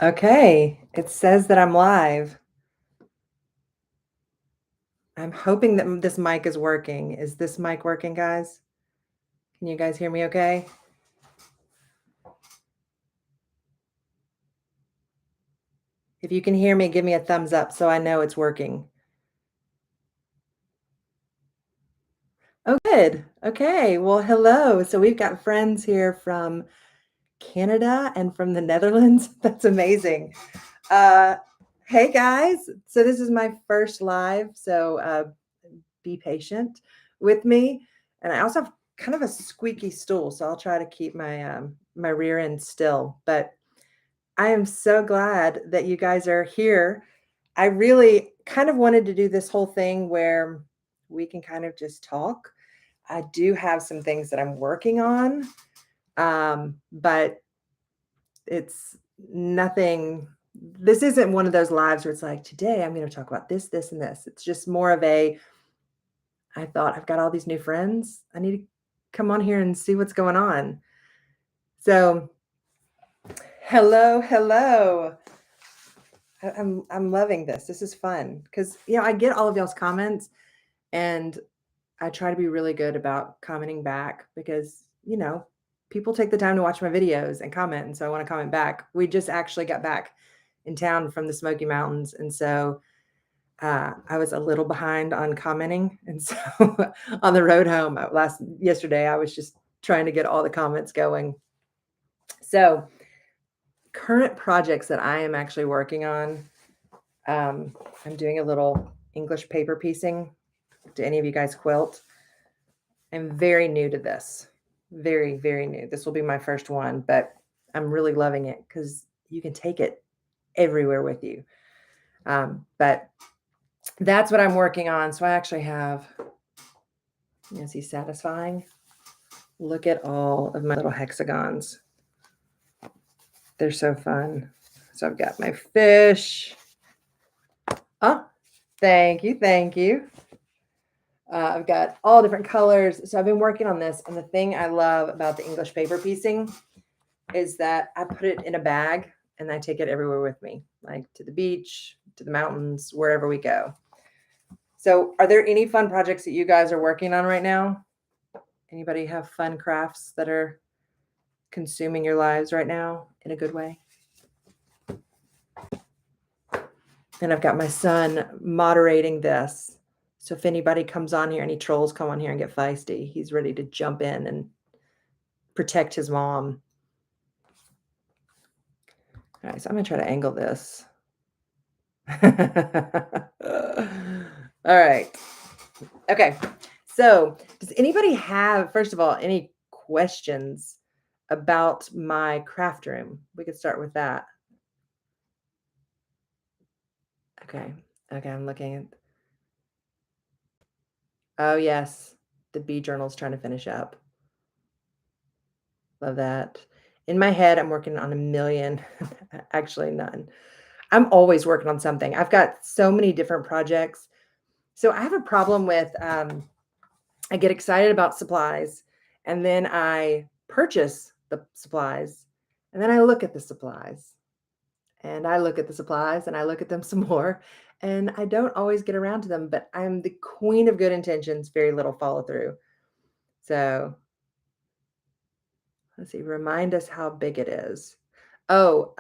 Okay, it says that I'm live. I'm hoping that this mic is working. Is this mic working, guys? Can you guys hear me okay? If you can hear me, give me a thumbs up so I know it's working. Oh, good. Okay, well, hello. So we've got friends here from Canada and from the Netherlands. That's amazing. Uh, hey, guys. So this is my first live, so be patient with me. And I also have kind of a squeaky stool, so I'll try to keep my rear end still. But I am so glad that you guys are here. I really kind of wanted to do this whole thing where we can kind of just talk. I do have some things that I'm working on, but it's nothing. This isn't one of those lives where it's like, today I'm going to talk about this, this, and this. It's just more of a, I thought I've got all these new friends. I need to come on here and see what's going on. So, hello, hello. I'm loving this. This is fun because I get all of y'all's comments, and I try to be really good about commenting back because people take the time to watch my videos and comment, and so I want to comment back. We just actually got back in town from the Smoky Mountains, and so I was a little behind on commenting, and so on the road home yesterday, I was just trying to get all the comments going. So, current projects that I am actually working on, I'm doing a little English paper piecing. Do any of you guys quilt? I'm very new to this. Very, very new. This will be my first one, but I'm really loving it because you can take it everywhere with you. But that's what I'm working on. So I actually have, see, satisfying. Look at all of my little hexagons. They're so fun. So I've got my fish. Oh, thank you. Thank you. I've got all different colors. So I've been working on this. And the thing I love about the English paper piecing is that I put it in a bag and I take it everywhere with me, like to the beach, to the mountains, wherever we go. So are there any fun projects that you guys are working on right now? Anybody have fun crafts that are consuming your lives right now in a good way? And I've got my son moderating this. So if anybody comes on here, any trolls come on here and get feisty, he's ready to jump in and protect his mom. All right, so I'm going to try to angle this. All right. Okay. So does anybody have, first of all, any questions about my craft room? We could start with that. Okay. Okay, I'm looking at. Oh, yes. The bee journal's trying to finish up. Love that. In my head, I'm working on a million. Actually, none. I'm always working on something. I've got so many different projects. So I have a problem with I get excited about supplies, and then I purchase the supplies, and then I look at the supplies, and I look at the supplies, and I look at them some more, and I don't always get around to them, but I'm the queen of good intentions, very little follow through. So let's see, remind us how big it is. Oh,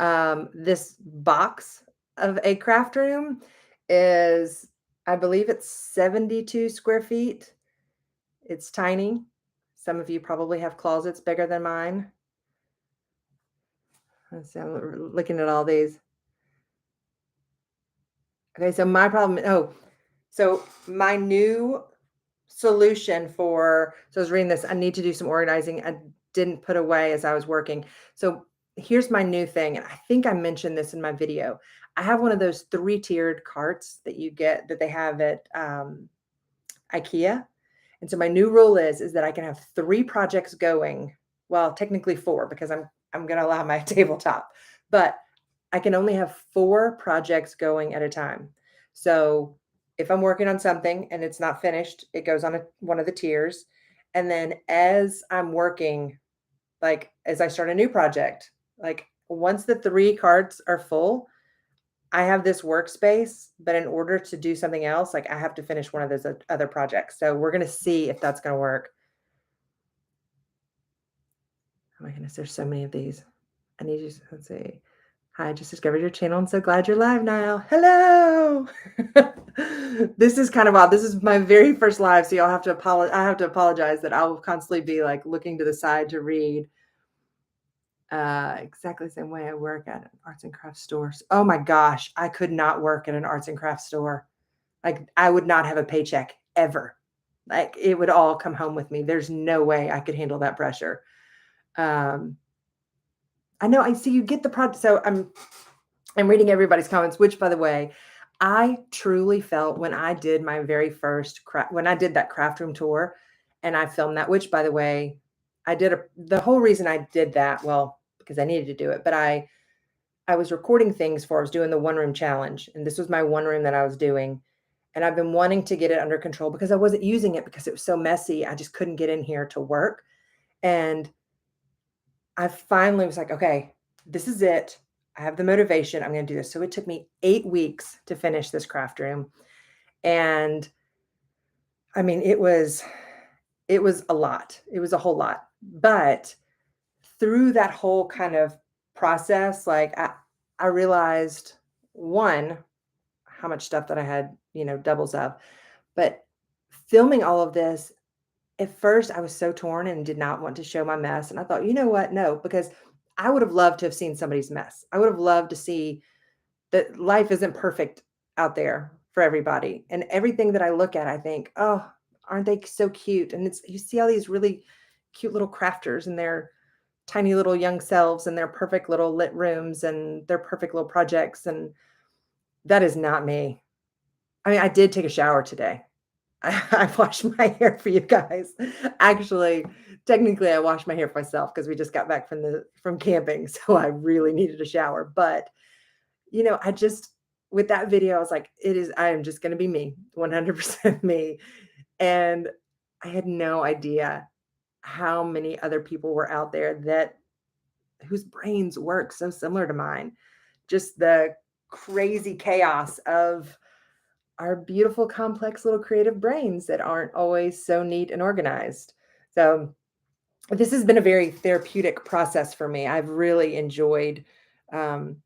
this box of a craft room is, I believe it's 72 square feet. It's tiny. Some of you probably have closets bigger than mine. Let's see, I'm looking at all these. Okay, so my problem, so my new solution so I was reading this, I need to do some organizing. I didn't put away as I was working. So here's my new thing. And I think I mentioned this in my video. I have one of those 3-tiered carts that you get that they have at IKEA. And so my new rule is that I can have 3 projects going. Well, technically 4 because I'm going to allow my tabletop, but I can only have 4 projects going at a time. So if I'm working on something and it's not finished, it goes on one of the tiers. And then as I'm working, like as I start a new project, like once the 3 carts are full, I have this workspace, but in order to do something else, like, I have to finish one of those other projects. So we're gonna see if that's gonna work. Oh my goodness, there's so many of these. I need you let's see. Hi, I just discovered your channel. I'm so glad you're live now. Hello. This is kind of odd. This is my very first live, so y'all have to I have to apologize that I will constantly be like looking to the side to read. Exactly the same way I work at an arts and crafts store. Oh my gosh, I could not work at an arts and crafts store. Like, I would not have a paycheck ever. Like, it would all come home with me. There's no way I could handle that pressure. Um, I know. I see you get the product. So I'm reading everybody's comments, which, by the way, I truly felt when I did my very first when I did that craft room tour and I filmed that, which, by the way, the whole reason I did that, well, because I needed to do it, but I was recording things I was doing the one room challenge, and this was my one room that I was doing. And I've been wanting to get it under control because I wasn't using it because it was so messy. I just couldn't get in here to work. And I finally was like, okay, this is it. I have the motivation. I'm going to do this. So it took me 8 weeks to finish this craft room. And I mean, it was a lot. It was a whole lot. But through that whole kind of process, like I realized, one, how much stuff that I had, doubles of. But filming all of this, at first I was so torn and did not want to show my mess. And I thought, you know what? No, because I would have loved to have seen somebody's mess. I would have loved to see that life isn't perfect out there for everybody. And everything that I look at, I think, oh, aren't they so cute? And you see all these really cute little crafters and their tiny little young selves and their perfect little lit rooms and their perfect little projects. And that is not me. I mean, I did take a shower today. I washed my hair for you guys. Actually, technically, I washed my hair for myself because we just got back from camping, so I really needed a shower. But I just with that video, I was like, I am just going to be me, 100% me. And I had no idea how many other people were out there whose brains work so similar to mine. Just the crazy chaos of our beautiful, complex little creative brains that aren't always so neat and organized. So this has been a very therapeutic process for me. Um,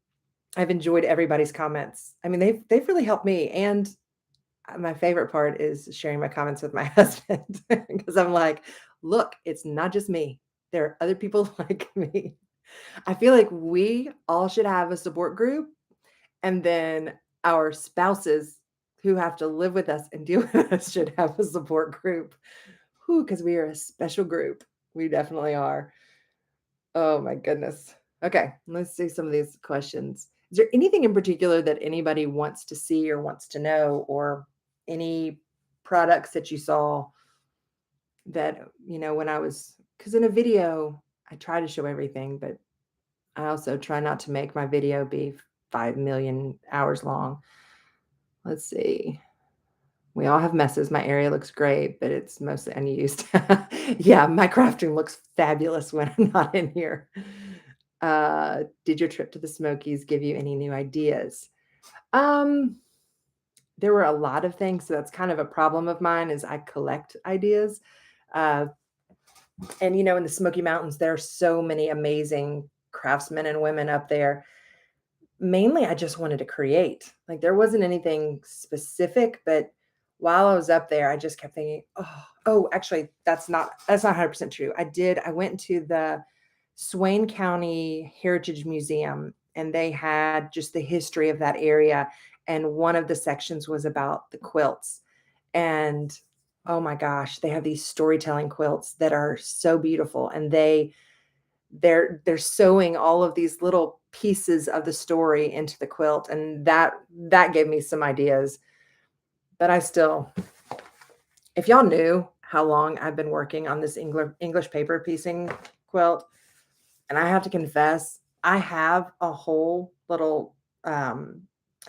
I've enjoyed everybody's comments. I mean, they've really helped me. And my favorite part is sharing my comments with my husband because I'm like, look, it's not just me. There are other people like me. I feel like we all should have a support group, and then our spouses who have to live with us and deal with us should have a support group. Because we are a special group. We definitely are. Oh my goodness. Okay, let's see some of these questions. Is there anything in particular that anybody wants to see or wants to know, or any products that you saw that, because in a video, I try to show everything, but I also try not to make my video be 5 million hours long. Let's see. We all have messes. My area looks great, but it's mostly unused. Yeah, my craft room looks fabulous when I'm not in here. Did your trip to the Smokies give you any new ideas? There were a lot of things. So that's kind of a problem of mine is I collect ideas. Uh, and in the Smoky Mountains, there are so many amazing craftsmen and women up there. Mainly, I just wanted to create. Like, there wasn't anything specific, but while I was up there, I just kept thinking, actually, that's not 100% true. I went to the Swain County Heritage Museum, and they had just the history of that area. And one of the sections was about the quilts. And oh my gosh, they have these storytelling quilts that are so beautiful. And they're sewing all of these little pieces of the story into the quilt, and that gave me some ideas. But if y'all knew how long I've been working on this English paper piecing quilt, and I have to confess, I have a whole little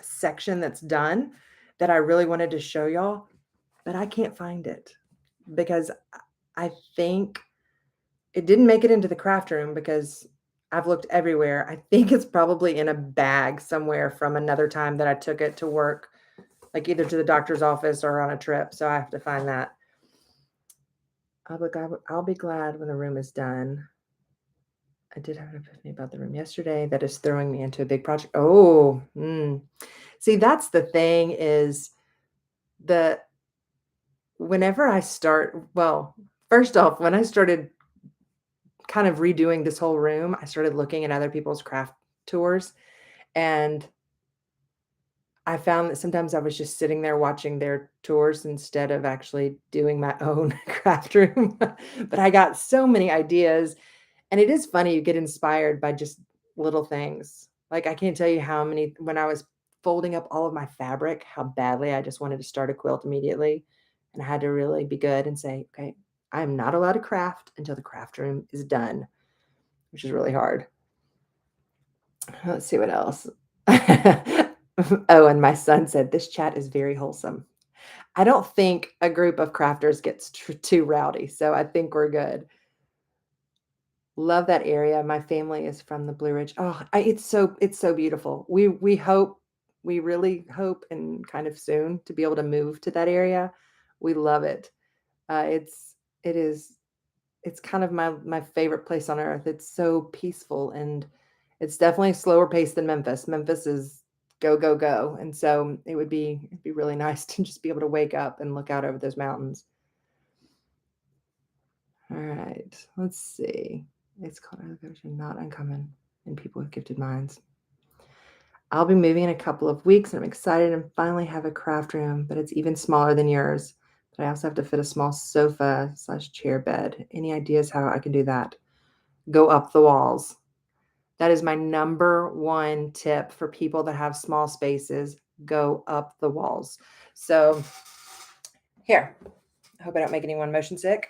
section that's done that I really wanted to show y'all, but I can't find it because I think it didn't make it into the craft room because I've looked everywhere. I think it's probably in a bag somewhere from another time that I took it to work, like either to the doctor's office or on a trip. So I have to find that. I'll be glad when the room is done. I did have an epiphany about the room yesterday that is throwing me into a big project. Oh, see, that's the thing is the whenever I start, well, first off, when I started kind of redoing this whole room, I started looking at other people's craft tours, and I found that sometimes I was just sitting there watching their tours instead of actually doing my own craft room. But I got so many ideas, and it is funny, you get inspired by just little things. Like, I can't tell you how many when I was folding up all of my fabric, how badly I just wanted to start a quilt immediately, and I had to really be good and say, "Okay, I am not allowed to craft until the craft room is done," which is really hard. Let's see what else. Oh, and my son said, "This chat is very wholesome." I don't think a group of crafters gets too rowdy, so I think we're good. Love that area. My family is from the Blue Ridge. Oh, it's so beautiful. We really hope and kind of soon to be able to move to that area. We love it. It is it's kind of my favorite place on earth. It's so peaceful and it's definitely slower paced than Memphis. Memphis is go, go, go. And so it'd be really nice to just be able to wake up and look out over those mountains. All right, let's see. It's called Elevation, not uncommon in people with gifted minds. I'll be moving in a couple of weeks and I'm excited and finally have a craft room, but it's even smaller than yours. But I also have to fit a small sofa slash chair bed. Any ideas how I can do that? Go up the walls. That is my number one tip for people that have small spaces. Go up the walls. So here, I hope I don't make anyone motion sick.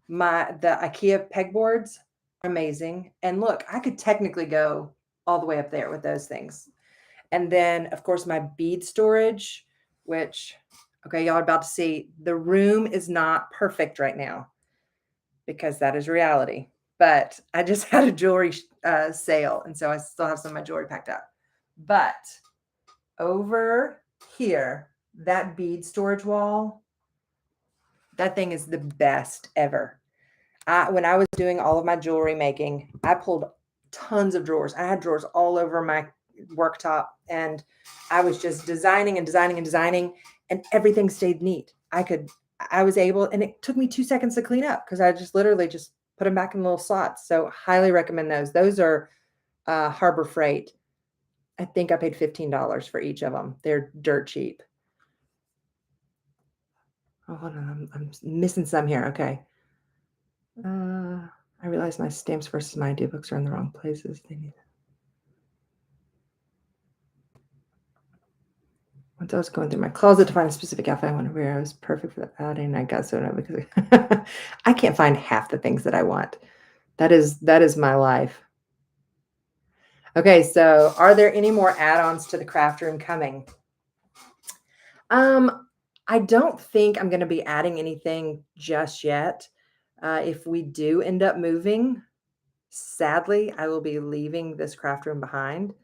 The IKEA pegboards are amazing. And look, I could technically go all the way up there with those things. And then, of course, my bead storage, which, okay, y'all are about to see. The room is not perfect right now because that is reality. But I just had a jewelry sale, and so I still have some of my jewelry packed up. But over here, that bead storage wall, that thing is the best ever. When I was doing all of my jewelry making, I pulled tons of drawers. I had drawers all over my worktop, and I was just designing and designing and designing, and everything stayed neat. I was able, and it took me 2 seconds to clean up because I just literally just put them back in little slots. So highly recommend those. Those are Harbor Freight. I think I paid $15 for each of them. They're dirt cheap. Oh, hold on. I'm missing some here. Okay. I realize my stamps versus my idea books are in the wrong places. They need. Once I was going through my closet to find a specific outfit I wanted to wear, I was perfect for that outing. I got so annoyed because I can't find half the things that I want. That is my life. Okay, so are there any more add-ons to the craft room coming? I don't think I'm going to be adding anything just yet. If we do end up moving, sadly, I will be leaving this craft room behind.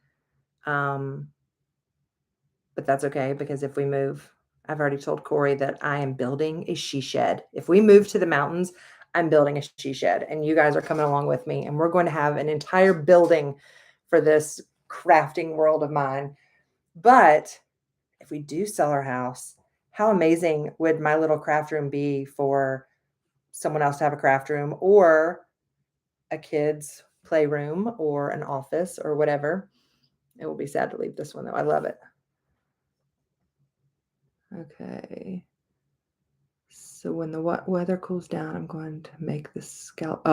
But that's okay because if we move, I've already told Corey that I am building a she shed. If we move to the mountains, I'm building a she shed, and you guys are coming along with me, and we're going to have an entire building for this crafting world of mine. But if we do sell our house, how amazing would my little craft room be for someone else to have a craft room or a kid's playroom or an office or whatever? It will be sad to leave this one though. I love it. Okay. So when the weather cools down, I'm going to make the scallop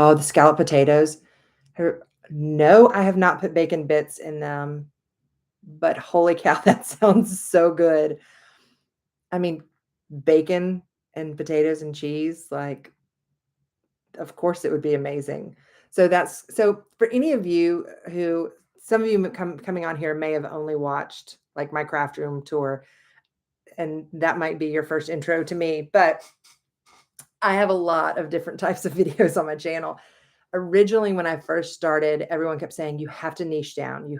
potatoes. No, I have not put bacon bits in them, but holy cow, that sounds so good. I mean, bacon and potatoes and cheese, like, of course it would be amazing. So for any of you who, some of you coming on here may have only watched like my craft room tour, and that might be your first intro to me, but I have a lot of different types of videos on my channel, originally when I first started, everyone kept saying, you have to niche down. You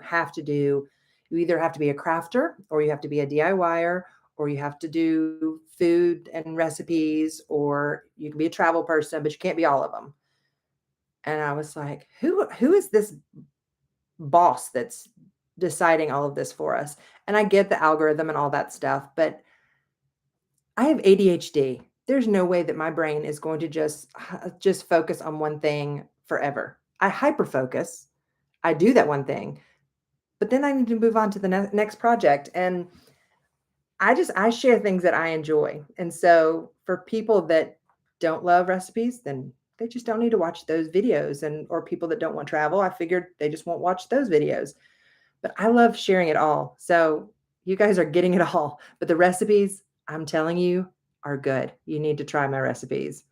either have to be a crafter or you have to be a DIYer or you have to do food and recipes or you can be a travel person, but you can't be all of them. And I was like, who is this boss that's deciding all of this for us? And I get the algorithm and all that stuff, but I have ADHD. There's no way that my brain is going to just focus on one thing forever. I hyper focus. I do that one thing, but then I need to move on to the next project. And I share things that I enjoy. And so for people that don't love recipes, then they just don't need to watch those videos. And or people that don't want travel, I figured they just won't watch those videos. But I love sharing it all. So you guys are getting it all. But the recipes, I'm telling you, are good. You need to try my recipes.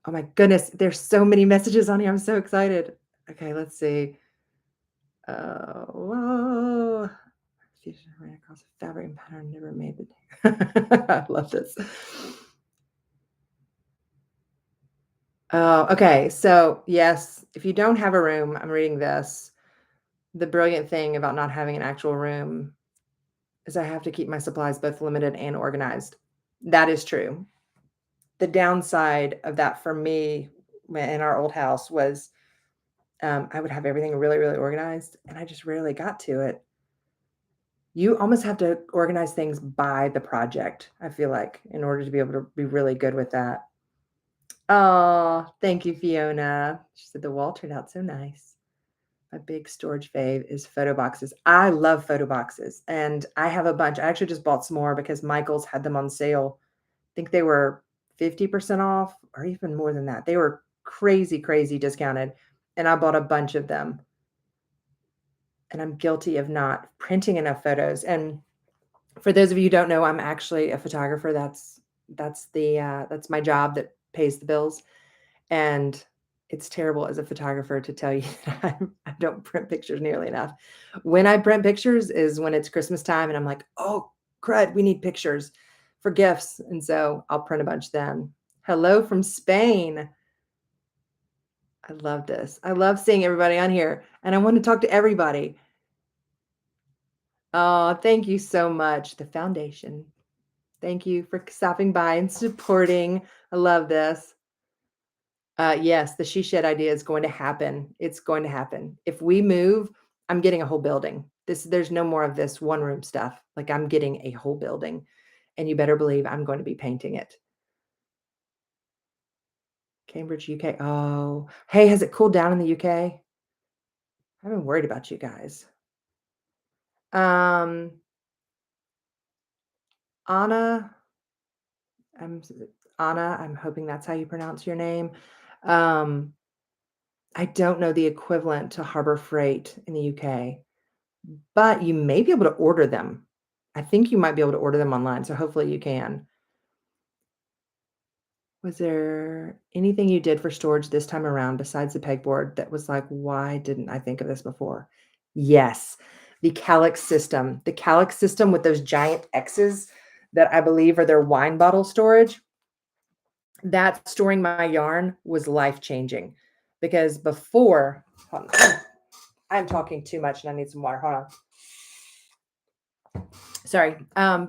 Oh my goodness, there's so many messages on here. I'm so excited. Okay, let's see. Whoa. Fusion ran across a fabric and pattern, never made the I love this. Oh, okay. So yes, if you don't have a room, I'm reading this. The brilliant thing about not having an actual room is I have to keep my supplies both limited and organized. That is true. The downside of that for me in our old house was I would have everything really, really organized, and I just rarely got to it. You almost have to organize things by the project, I feel like, in order to be able to be really good with that. Oh, thank you, Fiona. She said the wall turned out so nice. My big storage fave is photo boxes. I love photo boxes, and I have a bunch. I actually just bought some more because Michael's had them on sale. I think they were 50% off or even more than that. They were crazy, crazy discounted, and I bought a bunch of them. And I'm guilty of not printing enough photos. And for those of you who don't know, I'm actually a photographer. That's my job that pays the bills. And it's terrible as a photographer to tell you that I don't print pictures nearly enough. When I print pictures is when it's Christmas time and I'm like, oh, crud, we need pictures for gifts. And so I'll print a bunch then. Hello from Spain. I love this. I love seeing everybody on here and I want to talk to everybody. Oh, thank you so much. The foundation. Thank you for stopping by and supporting. I love this. Yes, the she shed idea is going to happen. It's going to happen. If we move, I'm getting a whole building. There's no more of this one room stuff. Like I'm getting a whole building, and you better believe I'm going to be painting it. Cambridge, UK. Oh, hey, has it cooled down in the UK? I've been worried about you guys. Um, Anna, I'm Anna. I'm hoping that's how you pronounce your name. Um, I don't know the equivalent to Harbor Freight in the UK, but you may be able to order them. I think you might be able to order them online, so hopefully you can. Was there anything you did for storage this time around besides the pegboard that was like, why didn't I think of this before? Yes, the Calyx system. The Calyx system with those giant X's that I believe are their wine bottle storage. That storing my yarn was life changing because before, hold on, I'm talking too much and I need some water. Hold on. Sorry.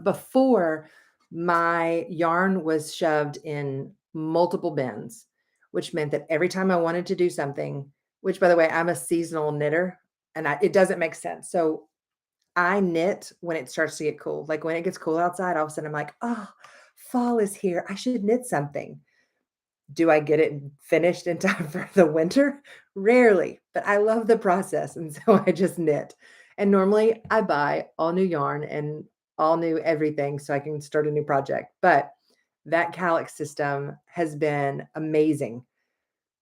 Before my yarn was shoved in multiple bins, which meant that every time I wanted to do something, which by the way, I'm a seasonal knitter and it doesn't make sense. So I knit when it starts to get cool. Like when it gets cool outside, all of a sudden I'm like, oh, fall is here. I should knit something. Do I get it finished in time for the winter? Rarely, but I love the process, and so I just knit. And normally I buy all new yarn and all new everything so I can start a new project. But that Calyx system has been amazing.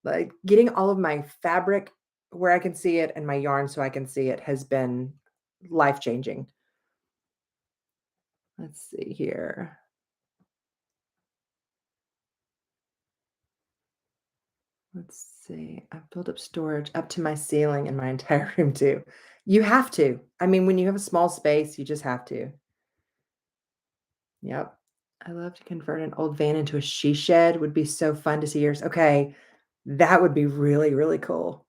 Like getting all of my fabric where I can see it and my yarn so I can see it has been life changing. Let's see here. Let's see. I've built up storage up to my ceiling in my entire room too. You have to. I mean, when you have a small space, you just have to. Yep. I love to convert an old van into a she shed. Would be so fun to see yours. Okay. That would be really, really cool.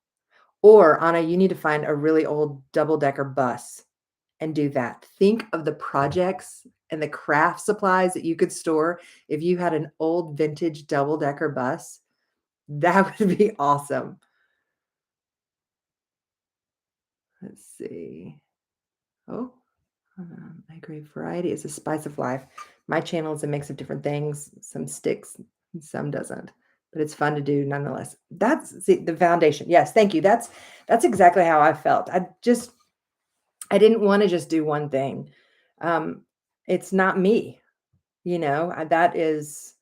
Or, Anna, you need to find a really old double-decker bus and do that. Think of the projects and the craft supplies that you could store if you had an old vintage double-decker bus. That would be awesome. Let's see. Oh, I agree. Variety is a spice of life. My channel is a mix of different things. Some sticks, and some doesn't. But it's fun to do nonetheless. That's the foundation. Yes, thank you. That's exactly how I felt. I didn't want to just do one thing. Um, it's not me, that is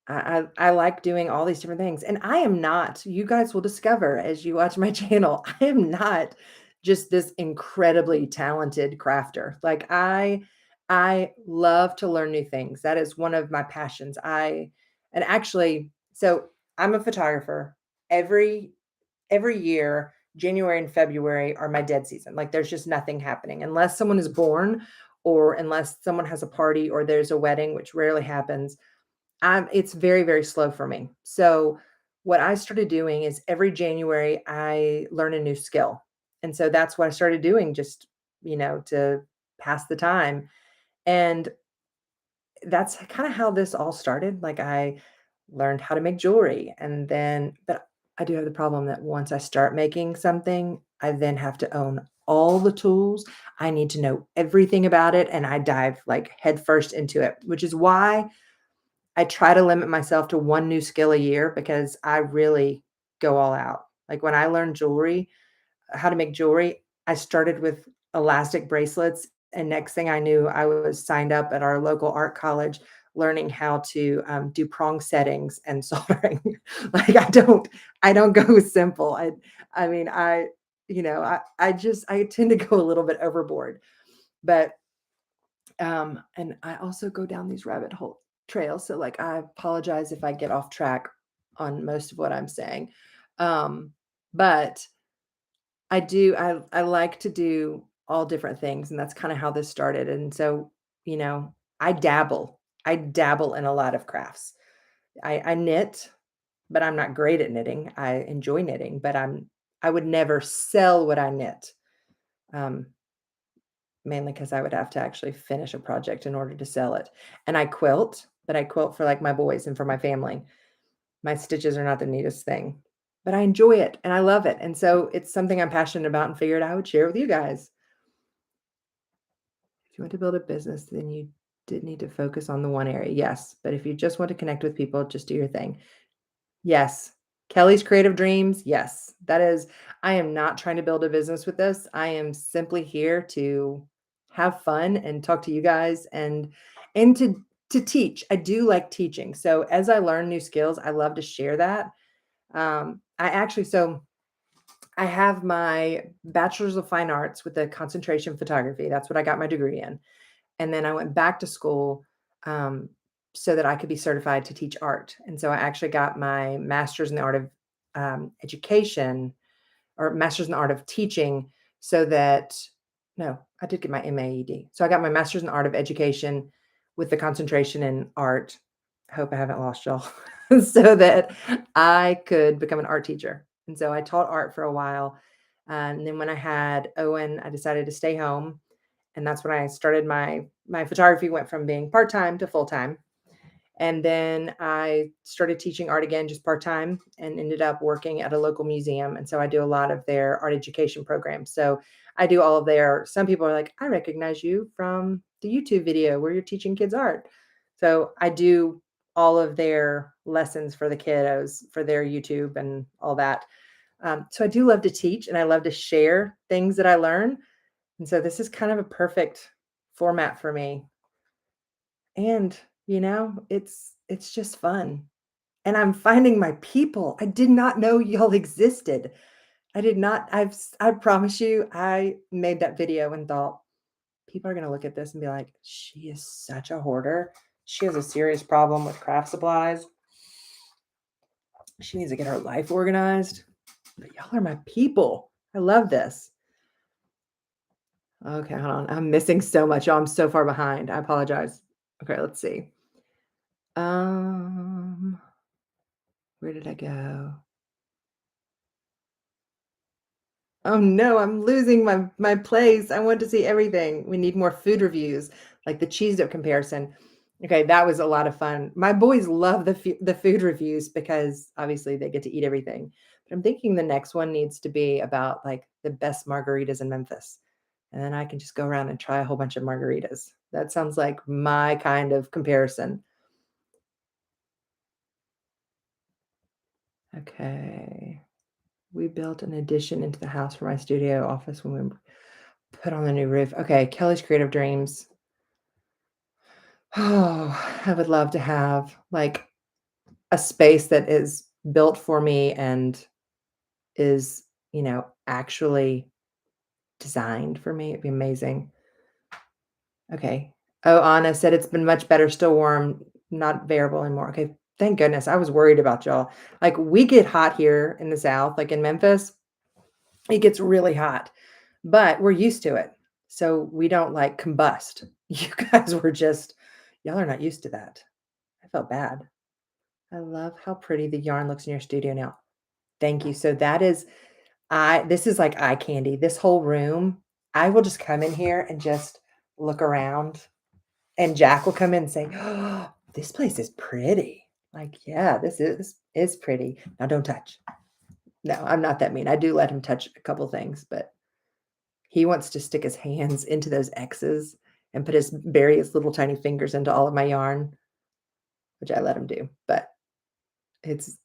I like doing all these different things, and I am not you guys will discover as you watch my channel, I am not just this incredibly talented crafter. Like, I love to learn new things. That is one of my passions. I and actually so I'm a photographer. Every year, January and February are my dead season. Like, there's just nothing happening unless someone is born or unless someone has a party or there's a wedding, which rarely happens. It's very, very slow for me. So what I started doing is every January I learn a new skill. And so that's what I started doing just, to pass the time. And that's kind of how this all started. Like, I learned how to make jewelry but I do have the problem that once I start making something, I then have to own all the tools. I need to know everything about it and I dive like headfirst into it, which is why I try to limit myself to one new skill a year because I really go all out. Like, when I learned how to make jewelry, I started with elastic bracelets, and next thing I knew, I was signed up at our local art college learning how to, do prong settings and soldering. Like, I don't go simple. I mean, I tend to go a little bit overboard, but and I also go down these rabbit hole trails. So, like, I apologize if I get off track on most of what I'm saying. But I like to do all different things, and that's kind of how this started. And so, you know, I dabble. I dabble in a lot of crafts. I knit, but I'm not great at knitting. I enjoy knitting, but I would never sell what I knit. Um, Mainly because I would have to actually finish a project in order to sell it. And I quilt, but I quilt for, like, my boys and for my family. My stitches are not the neatest thing, but I enjoy it and I love it, and so it's something I'm passionate about and figured I would share with you guys. If you want to build a business, then you did need to focus on the one area, yes, but if you just want to connect with people, just do your thing. Yes. Kelly's creative dreams. Yes. I am not trying to build a business with this. I am simply here to have fun and talk to you guys and to teach. I do like teaching. So as I learn new skills, I love to share that. I have my bachelor's of fine arts with a concentration photography. That's what I got my degree in. And then I went back to school, um, so that I could be certified to teach art. And so I actually got my master's in the art of, education or master's in the art of teaching so that no, I did get my MAED. So I got my master's in the art of education with the concentration in art. I hope I haven't lost y'all. So that I could become an art teacher. And so I taught art for a while. And then when I had Owen, I decided to stay home, and that's when I started my photography went from being part-time to full-time. And then I started teaching art again, just part-time, and ended up working at a local museum. And so I do a lot of their art education programs. So I do all of some people are like, I recognize you from the YouTube video where you're teaching kids art. So I do all of their lessons for the kiddos for their YouTube and all that. So I do love to teach and I love to share things that I learn. And so this is kind of a perfect format for me. And, it's just fun. And I'm finding my people. I did not know y'all existed. I did not I promise you, I made that video and thought, people are gonna look at this and be like, "She is such a hoarder. She has a serious problem with craft supplies. She needs to get her life organized." But y'all are my people. I love this. Okay, hold on. I'm missing so much, y'all. I'm so far behind. I apologize. Okay, let's see. Um Where did I go? Oh no, I'm losing my place. I want to see everything. We need more food reviews, like the cheese dip comparison. Okay, that was a lot of fun. My boys love the food reviews because obviously they get to eat everything. But I'm thinking the next one needs to be about like the best margaritas in Memphis. And then I can just go around and try a whole bunch of margaritas. That sounds like my kind of comparison. Okay. We built an addition into the house for my studio office when we put on the new roof. Okay, Kelly's creative dreams. Oh, I would love to have like a space that is built for me and is, actually designed for me. It'd be amazing. Okay. Oh, Anna said it's been much better, still warm, not bearable anymore. Okay. Thank goodness. I was worried about y'all. Like we get hot here in the South, like in Memphis, it gets really hot, but we're used to it. So we don't like combust. You guys were just, y'all are not used to that. I felt bad. I love how pretty the yarn looks in your studio now. Thank you. So that is this is like eye candy. This whole room, I will just come in here and just look around and Jack will come in and say, "Oh, this place is pretty." Like, yeah, this is pretty. Now don't touch. No, I'm not that mean. I do let him touch a couple things, but he wants to stick his hands into those X's and put his bury his little tiny fingers into all of my yarn, which I let him do. But it's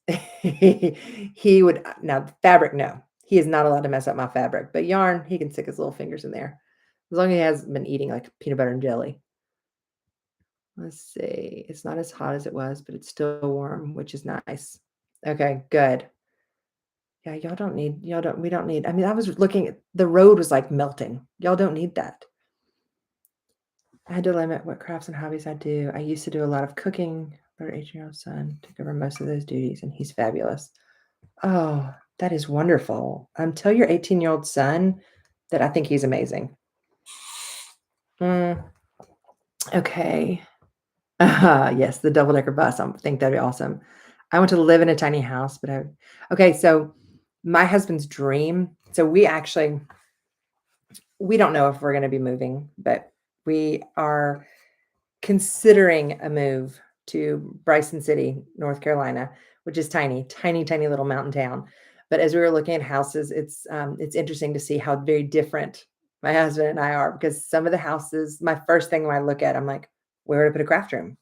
he would now fabric, no. He is not allowed to mess up my fabric, but yarn, he can stick his little fingers in there. As long as he hasn't been eating like peanut butter and jelly. Let's see. It's not as hot as it was, but it's still warm, which is nice. Okay, good. Yeah, we don't need, I mean, I was looking at the road was like melting. Y'all don't need that. I had to limit what crafts and hobbies I do. I used to do a lot of cooking, but our 18-year-old son took over most of those duties, and he's fabulous. Oh, that is wonderful. Tell your 18-year-old son that I think he's amazing. Mm, okay. Yes, the double-decker bus. I think that'd be awesome. I want to live in a tiny house, but okay, so my husband's dream. So we don't know if we're going to be moving, but we are considering a move to Bryson City, North Carolina, which is tiny, tiny, tiny little mountain town. But as we were looking at houses, it's interesting to see how very different my husband and I are because some of the houses, my first thing when I look at, I'm like, where to put a craft room?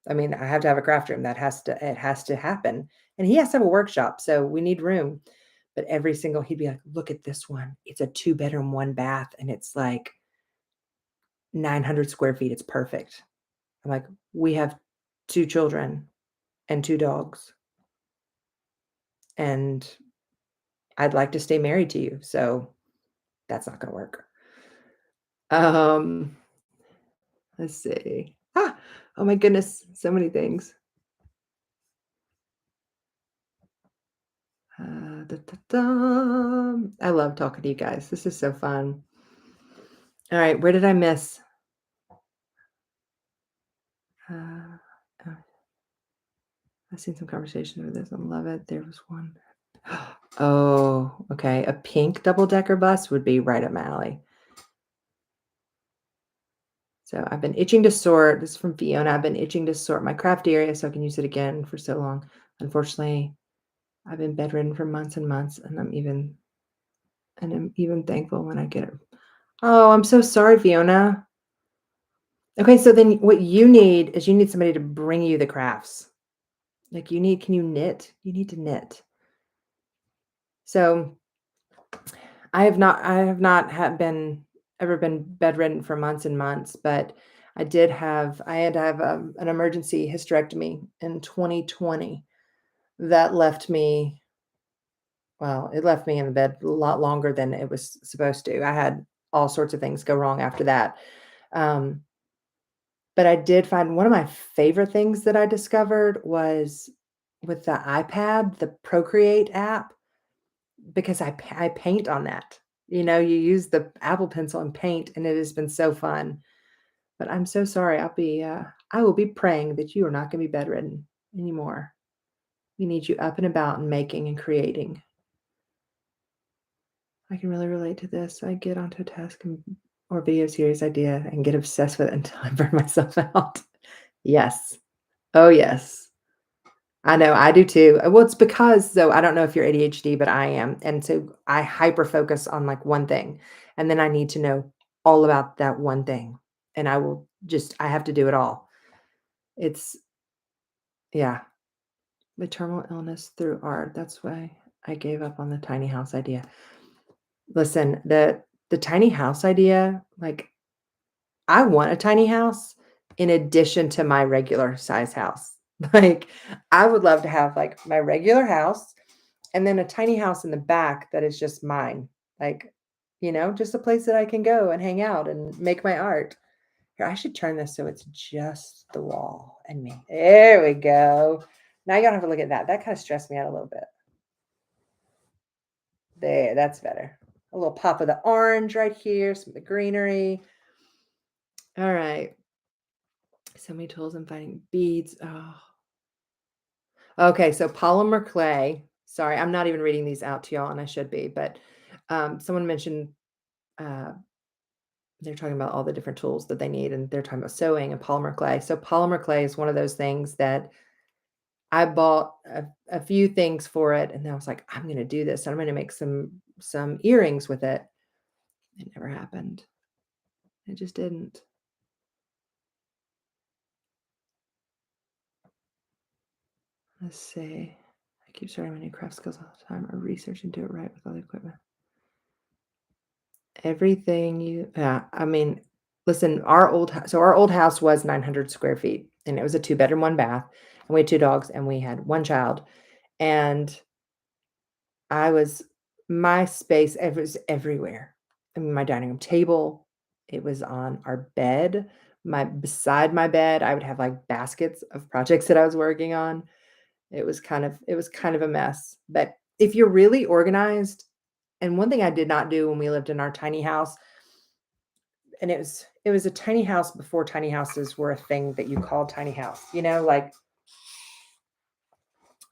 I mean, I have to have a craft room. It has to happen. And he has to have a workshop, so we need room. But he'd be like, look at this one. It's a 2-bedroom, 1 bath, and it's like 900 square feet. It's perfect. I'm like, we have 2 children and 2 dogs, and I'd like to stay married to you, so that's not gonna work. Um, let's see. Oh my goodness, so many things. Da, da, da. I love talking to you guys. This is so fun. All right, where did I miss? Uh, oh, I've seen some conversations with this. I love it. There was one. Oh, okay. A pink double-decker bus would be right up my alley. So I've been itching to sort. This is from Fiona. I've been itching to sort my craft area so I can use it again for so long. Unfortunately, I've been bedridden for months and months, and I'm even thankful when I get it. Oh, I'm so sorry, Fiona. Okay, so then what you need is somebody to bring you the crafts. Like can you knit? You need to knit. So I have not ever been bedridden for months and months, but I had to have an emergency hysterectomy in 2020 that it left me in the bed a lot longer than it was supposed to. I had all sorts of things go wrong after that. Um, but I did find one of my favorite things that I discovered was with the iPad, the Procreate app, because I paint on that. You use the Apple Pencil and paint, and it has been so fun. But I'm so sorry. I will be praying that you are not going to be bedridden anymore. We need you up and about and making and creating. I can really relate to this. I get onto a task or video series idea and get obsessed with it until I burn myself out. Yes. Oh, yes. I know, I do too. Well, it's because so I don't know if you're ADHD, but I am. And so I hyper focus on like one thing. And then I need to know all about that one thing. And I have to do it all. It's, yeah, the terminal illness through art. That's why I gave up on the tiny house idea. Listen, the tiny house idea, like I want a tiny house in addition to my regular size house. Like I would love to have like my regular house and then a tiny house in the back that is just mine. Like, just a place that I can go and hang out and make my art. Here, I should turn this so it's just the wall and me. There we go. Now you don't have to look at that. That kind of stressed me out a little bit. There, that's better. A little pop of the orange right here, some of the greenery. All right. So many tools I'm finding beads. Oh. Okay, so polymer clay. Sorry, I'm not even reading these out to y'all, and I should be, but someone mentioned uh, they're talking about all the different tools that they need, and they're talking about sewing and polymer clay. So polymer clay is one of those things that I bought a few things for it, and then I was like, I'm going to do this. I'm going to make some earrings with it. It never happened. It just didn't. Let's see. I keep starting my new craft skills all the time. I research and do it right with all the equipment. Everything I mean, listen, our old house was 900 square feet, and it was a 2-bedroom, 1 bath, and we had 2 dogs, and we had 1 child, and I was my space, it was everywhere. I mean, my dining room table, it was on our bed, beside my bed, I would have, like, baskets of projects that I was working on. It was kind of a mess, but if you're really organized and one thing I did not do when we lived in our tiny house, and it was a tiny house before tiny houses were a thing that you called tiny house, like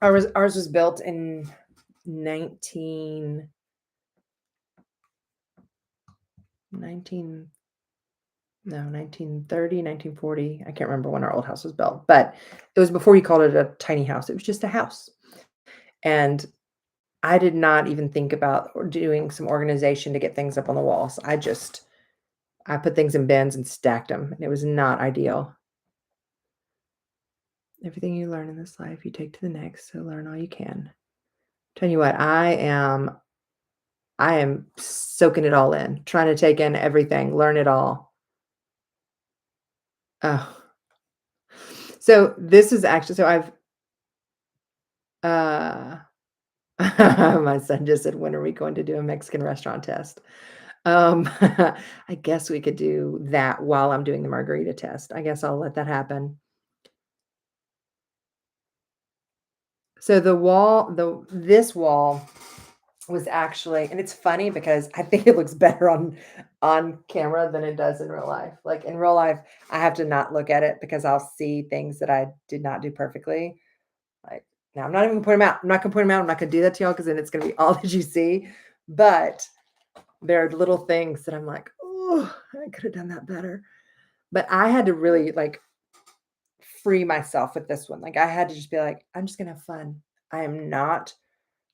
ours was built in 19 no, 1930, 1940. I can't remember when our old house was built, but it was before you called it a tiny house. It was just a house. And I did not even think about doing some organization to get things up on the walls. I put things in bins and stacked them, and it was not ideal. Everything you learn in this life, you take to the next, so learn all you can. Tell you what, I am soaking it all in, trying to take in everything, learn it all. Oh. So this is actually so I've uh my son just said, "When are we going to do a Mexican restaurant test?" I guess we could do that while I'm doing the margarita test. I guess I'll let that happen. So this wall was actually, and it's funny because I think it looks better on camera than it does in real life. Like in real life, I have to not look at it because I'll see things that I did not do perfectly. Like now, I'm not even gonna point them out. I'm not gonna point them out. I'm not gonna do that to y'all because then it's gonna be all that you see. But there are little things that I'm like, oh, I could have done that better. But I had to really like free myself with this one. Like I had to just be like, I'm just gonna have fun. I am not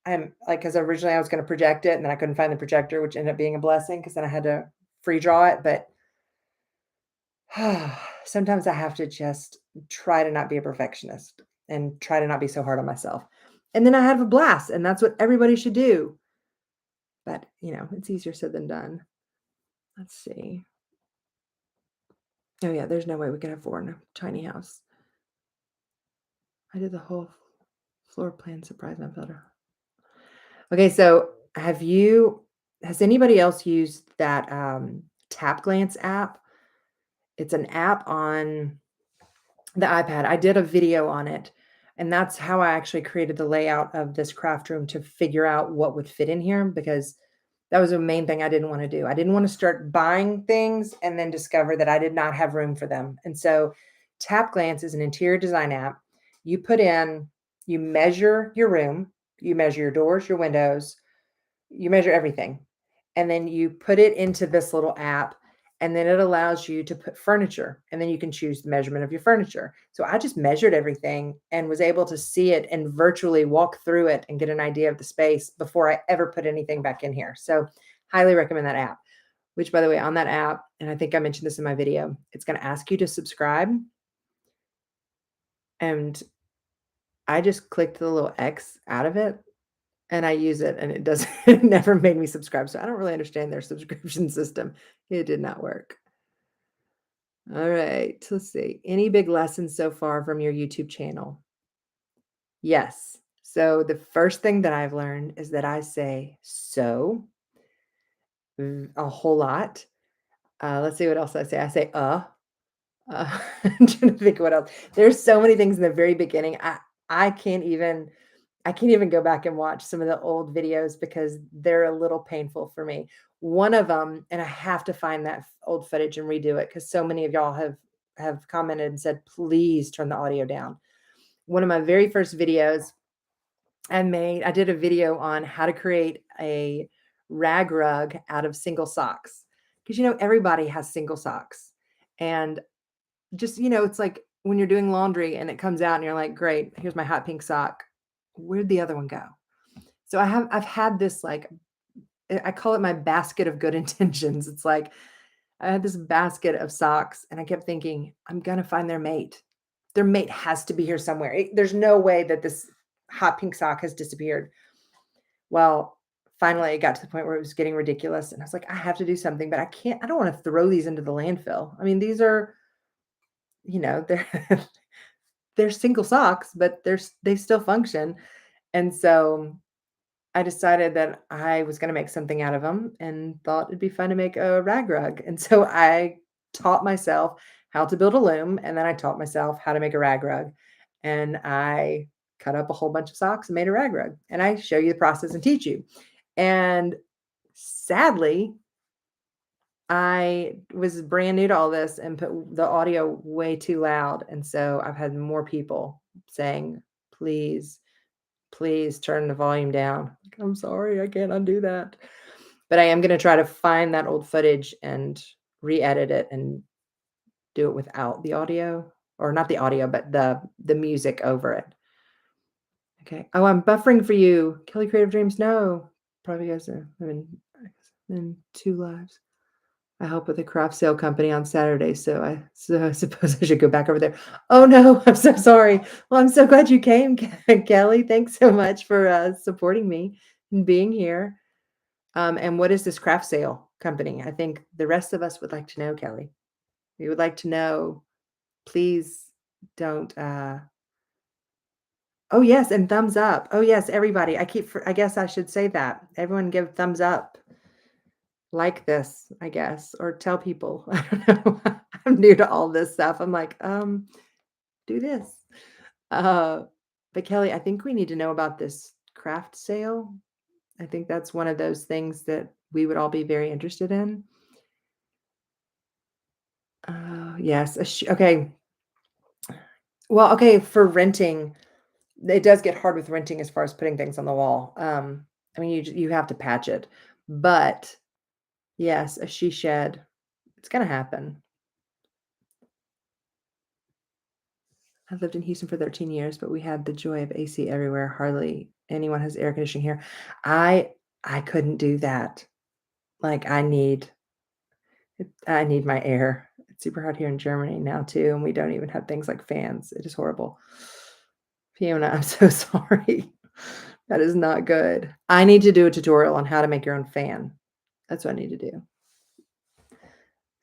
I'm like, because originally I was gonna project it, and then I couldn't find the projector, which ended up being a blessing because then I had to free draw it, but sometimes I have to just try to not be a perfectionist and try to not be so hard on myself. And then I have a blast, and that's what everybody should do. But, it's easier said than done. Let's see. Oh, yeah, there's no way we could have 4 in a tiny house. I did the whole floor plan surprise my builder. Okay, so has anybody else used that Tap Glance app? It's an app on the iPad. I did a video on it, and that's how I actually created the layout of this craft room to figure out what would fit in here because that was the main thing I didn't want to do. I didn't want to start buying things and then discover that I did not have room for them. And so Tap Glance is an interior design app. You put in You measure your room, you measure your doors, your windows, you measure everything. And then you put it into this little app, and then it allows you to put furniture, and then you can choose the measurement of your furniture. So I just measured everything and was able to see it and virtually walk through it and get an idea of the space before I ever put anything back in here. So highly recommend that app, which by the way, on that app, and I think I mentioned this in my video, it's going to ask you to subscribe. And I just clicked the little X out of it and I use it and it doesn't it never made me subscribe. So I don't really understand their subscription system. It did not work. All right, let's see. Any big lessons so far from your YouTube channel? Yes. So the first thing that I've learned is that I say so a whole lot. Let's see what else I say. I say I'm trying to think what else. There's so many things in the very beginning. I can't even I can't even go back and watch some of the old videos because they're a little painful for me. One of them, and I have to find that old footage and redo it because so many of y'all have commented and said, please turn the audio down. One of my very first videos I did a video on how to create a rag rug out of single socks. Because everybody has single socks. And just, it's like when you're doing laundry and it comes out and you're like, great, here's my hot pink sock. Where'd the other one go? So I've had this like I call it my basket of good intentions. It's like I had this basket of socks and I kept thinking, I'm gonna find their mate. Their mate has to be here somewhere. There's no way that this hot pink sock has disappeared. Well, finally it got to the point where it was getting ridiculous. And I was like, I have to do something, but I don't want to throw these into the landfill. I mean, these are, they're they're single socks, but they still function. And so I decided that I was gonna make something out of them and thought it'd be fun to make a rag rug. And so I taught myself how to build a loom, and then I taught myself how to make a rag rug. And I cut up a whole bunch of socks and made a rag rug. And I show you the process and teach you. And sadly, I was brand new to all this and put the audio way too loud. And so I've had more people saying, please, please turn the volume down. Like, I'm sorry, I can't undo that. But I am gonna try to find that old footage and re-edit it and do it without the audio, or not the audio, but the music over it. Okay. Oh, I'm buffering for you. Kelly Creative Dreams. No, probably guys are in two lives. I help with a craft sale company on Saturday, so I suppose I should go back over there. Oh no, I'm so sorry. Well, I'm so glad you came, Kelly. Thanks so much for supporting me and being here. And what is this craft sale company? I think the rest of us would like to know, Kelly. We would like to know. Please don't. Oh yes, and thumbs up. Oh yes, everybody. I guess I should say that. Everyone give thumbs up. Like this, I guess, or tell people. I don't know. I'm new to all this stuff. I'm like, do this. Uh, but Kelly, I think we need to know about this craft sale. I think that's one of those things that we would all be very interested in. Yes. Okay. Well, okay, for renting, it does get hard with renting as far as putting things on the wall. I mean, you have to patch it, but yes, a she shed. It's gonna happen. I've lived in Houston for 13 years, but we had the joy of AC everywhere. Hardly anyone has air conditioning here. I I couldn't do that. Like I need my air. It's super hot here in Germany now too, and we don't even have things like fans. It is horrible. Fiona, I'm so sorry. That is not good. I need to do a tutorial on how to make your own fan. That's what I need to do.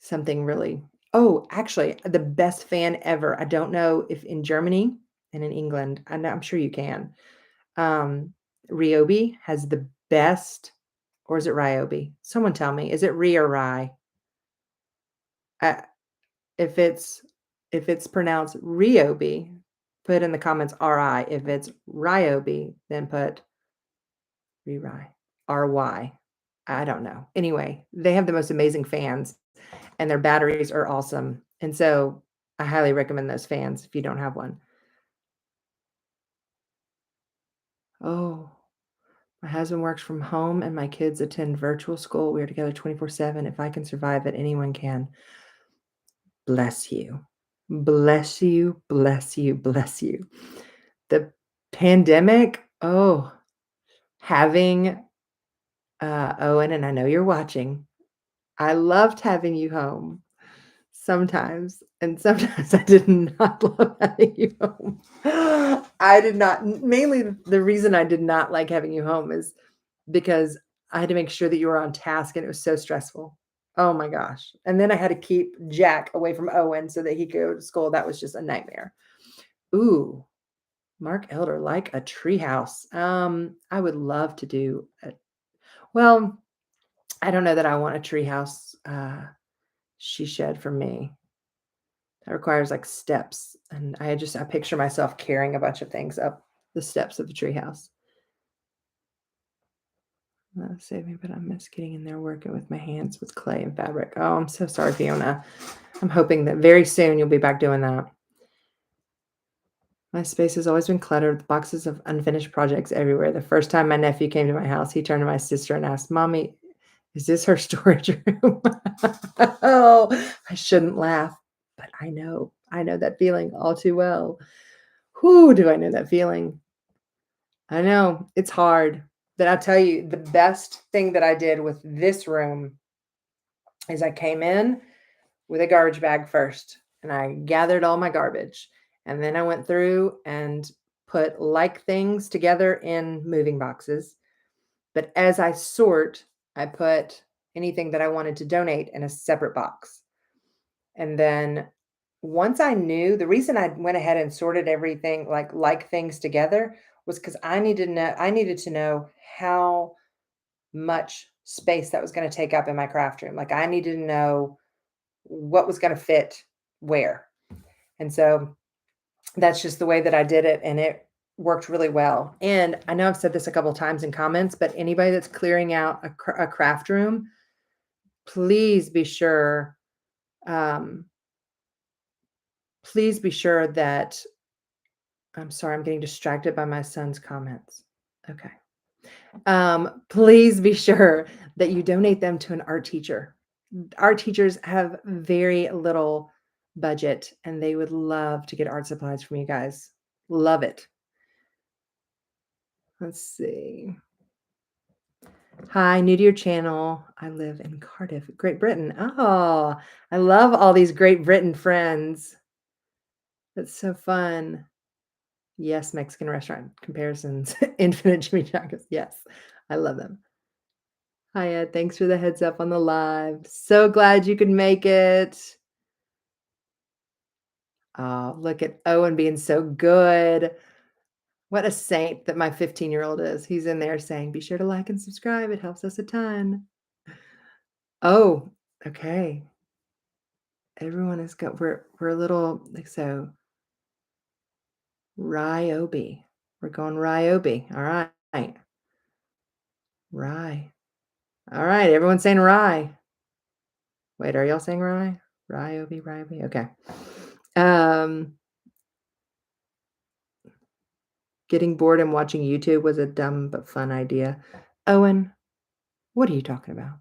Something really Oh, actually, the best fan ever. I don't know if in Germany and in England, I'm sure you can. Um, Ryobi has the best, or is it Ryobi? Someone tell me, is it Ri or Rye? Uh, if it's pronounced Ryobi, put in the comments RI. If it's Ryobi, then put Rye. RY. I don't know. Anyway, they have the most amazing fans and their batteries are awesome. And so I highly recommend those fans if you don't have one. Oh, my husband works from home and my kids attend virtual school. We are together 24/7. If I can survive it, anyone can. Bless you. Bless you, bless you, bless you. The pandemic, oh, having, Owen, and I know you're watching, I loved having you home sometimes, and sometimes I did not love having you home. I did not mainly the reason I did not like having you home is because I had to make sure that you were on task, and it was so stressful. Oh my gosh. And then I had to keep Jack away from Owen so that he could go to school. That was just a nightmare. Ooh, Mark Elder, like a treehouse. I would love to do a well, I don't know that I want a treehouse, she shed for me. That requires, like, steps, and I picture myself carrying a bunch of things up the steps of the treehouse. Save me, but I miss getting in there working with my hands with clay and fabric. Oh, I'm so sorry, Fiona. I'm hoping that very soon you'll be back doing that. My space has always been cluttered with boxes of unfinished projects everywhere. The first time my nephew came to my house, he turned to my sister and asked, Mommy, is this her storage room? Oh, I shouldn't laugh, but I know. I know that feeling all too well. Whoo, do I know that feeling? I know it's hard. But I'll tell you, the best thing that I did with this room is I came in with a garbage bag first and I gathered all my garbage. And then I went through and put like things together in moving boxes. But as I sort, I put anything that I wanted to donate in a separate box. And then once I knew the reason I went ahead and sorted everything like things together was because I needed to know how much space that was going to take up in my craft room. Like I needed to know what was going to fit where. And so that's just the way that I did it and it worked really well. And I know I've said this a couple times in comments, but anybody that's clearing out a craft room, please be sure um please be sure that I'm sorry, I'm getting distracted by my son's comments. Okay. Please be sure that you donate them to an art teacher. Art teachers have very little budget and they would love to get art supplies from you guys. Love it. Let's see. Hi, new to your channel. I live in Cardiff, Great Britain. Oh, I love all these Great Britain friends. That's so fun. Yes, Mexican restaurant comparisons. Infinite Jimmy Chacos. Yes, I love them. Hi, Ed. Thanks for the heads up on the live. So glad you could make it. Oh, look at Owen being so good. What a saint that my 15-year-old is. He's in there saying, be sure to like and subscribe. It helps us a ton. Oh, okay. Everyone is good. We're a little like so. Ryobi. We're going Ryobi. All right. Rye. All right. Everyone's saying rye. Wait, are y'all saying rye? Ryobi, Ryobi. Okay. Getting bored and watching YouTube was a dumb but fun idea. Owen, what are you talking about?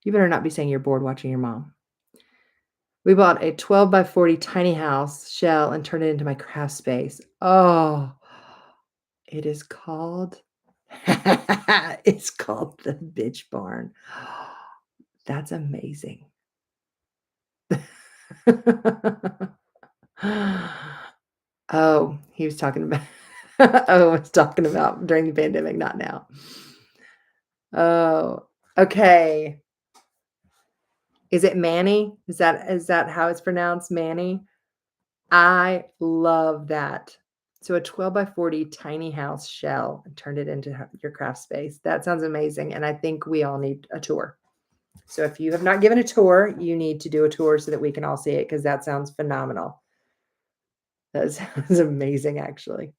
You better not be saying you're bored watching your mom. We bought a 12 by 40 tiny house shell and turned it into my craft space. Oh, it is called it's called the bitch barn. That's amazing. Oh, he was talking about oh, I was talking about during the pandemic, not now. Oh, okay. Is it Manny? Is that how it's pronounced, Manny? I love that. So a 12 by 40 tiny house shell and turned it into your craft space. That sounds amazing, and I think we all need a tour. So if you have not given a tour, you need to do a tour so that we can all see it because that sounds phenomenal. That sounds amazing, actually.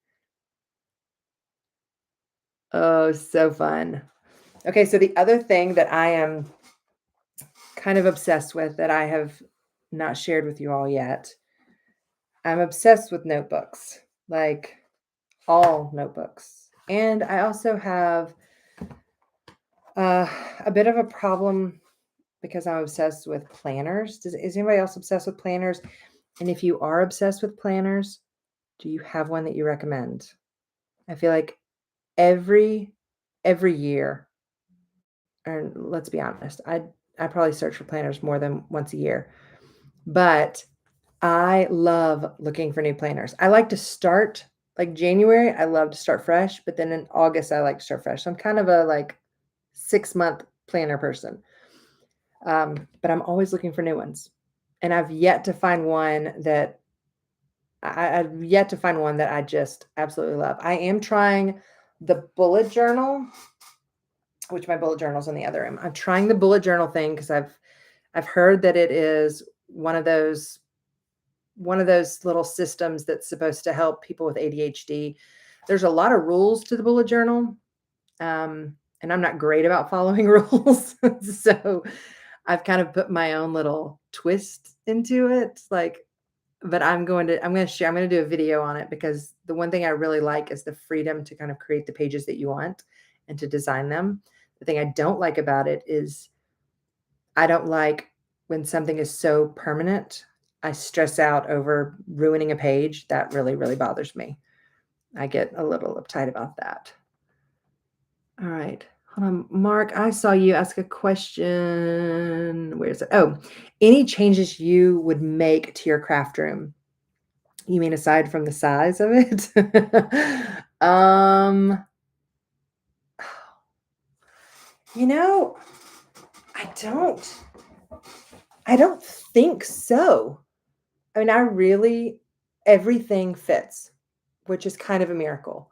Oh, so fun. Okay, so the other thing that I am kind of obsessed with that I have not shared with you all yet, I'm obsessed with notebooks, like all notebooks. And I also have a bit of a problem because I'm obsessed with planners. Is anybody else obsessed with planners? And if you are obsessed with planners, do you have one that you recommend? I feel like every year, and let's be honest, I probably search for planners more than once a year, but I love looking for new planners. I like to start like January, I love to start fresh, but then in August, I like to start fresh. So I'm kind of a like 6-month planner person. But I'm always looking for new ones. And I've yet to find one that I've yet to find one that I just absolutely love. I am trying the bullet journal, which my bullet journal's in the other room. I'm trying the bullet journal thing because I've heard that it is one of those little systems that's supposed to help people with ADHD. There's a lot of rules to the bullet journal. And I'm not great about following rules. So I've kind of put my own little twist into it. Like, but I'm going to do a video on it because the one thing I really like is the freedom to kind of create the pages that you want and to design them. The thing I don't like about it is I don't like when something is so permanent. I stress out over ruining a page. That really, really bothers me. I get a little uptight about that. All right. Hold on. Mark, I saw you ask a question. Where is it? Oh, any changes you would make to your craft room? You mean aside from the size of it? You know, I don't think so. I mean, everything fits, which is kind of a miracle.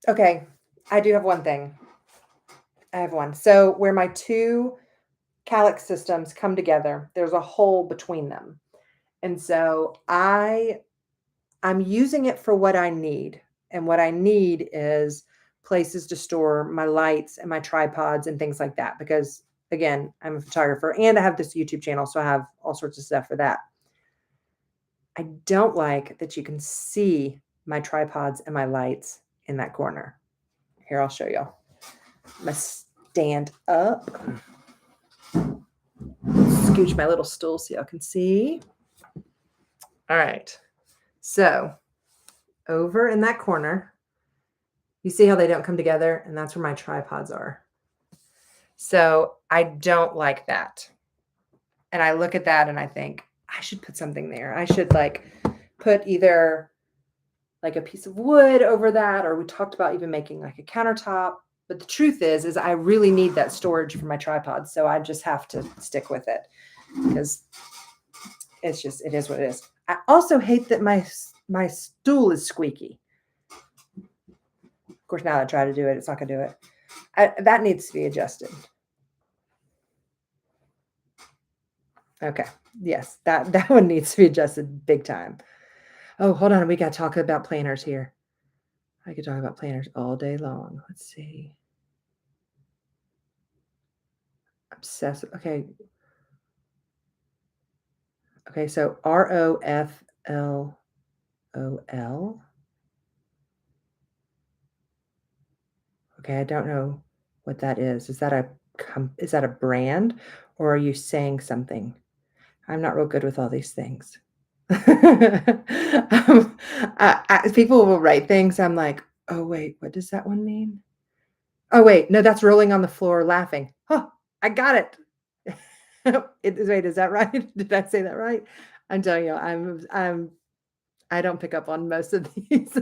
Okay, I do have one thing. I have one. So where my two calyx systems come together, there's a hole between them. And so I'm using it for what I need. And what I need is places to store my lights and my tripods and things like that. Because again, I'm a photographer and I have this YouTube channel. So I have all sorts of stuff for that. I don't like that you can see my tripods and my lights in that corner. Here, I'll show y'all. I'm gonna stand up. Scooch my little stool so y'all can see. All right. So over in that corner, you see how they don't come together? And that's where my tripods are. So I don't like that. And I look at that and I think, I should put something there. I should like put either like a piece of wood over that, or we talked about even making like a countertop. But the truth is I really need that storage for my tripods. So I just have to stick with it because it is what it is. I also hate that my stool is squeaky. Of course, now that I try to do it, it's not going to do it. That needs to be adjusted. Okay. Yes, that one needs to be adjusted big time. Oh, hold on. We got to talk about planners here. I could talk about planners all day long. Let's see. Obsessive. Okay. Okay. So ROFLOL. Okay. I don't know what that is. Is that a brand, or are you saying something? I'm not real good with all these things. People will write things. I'm like, oh, wait, what does that one mean? Oh, wait, no, that's rolling on the floor laughing. Oh, I got it. Wait, is that right? Did I say that right? I'm telling you, I don't pick up on most of these.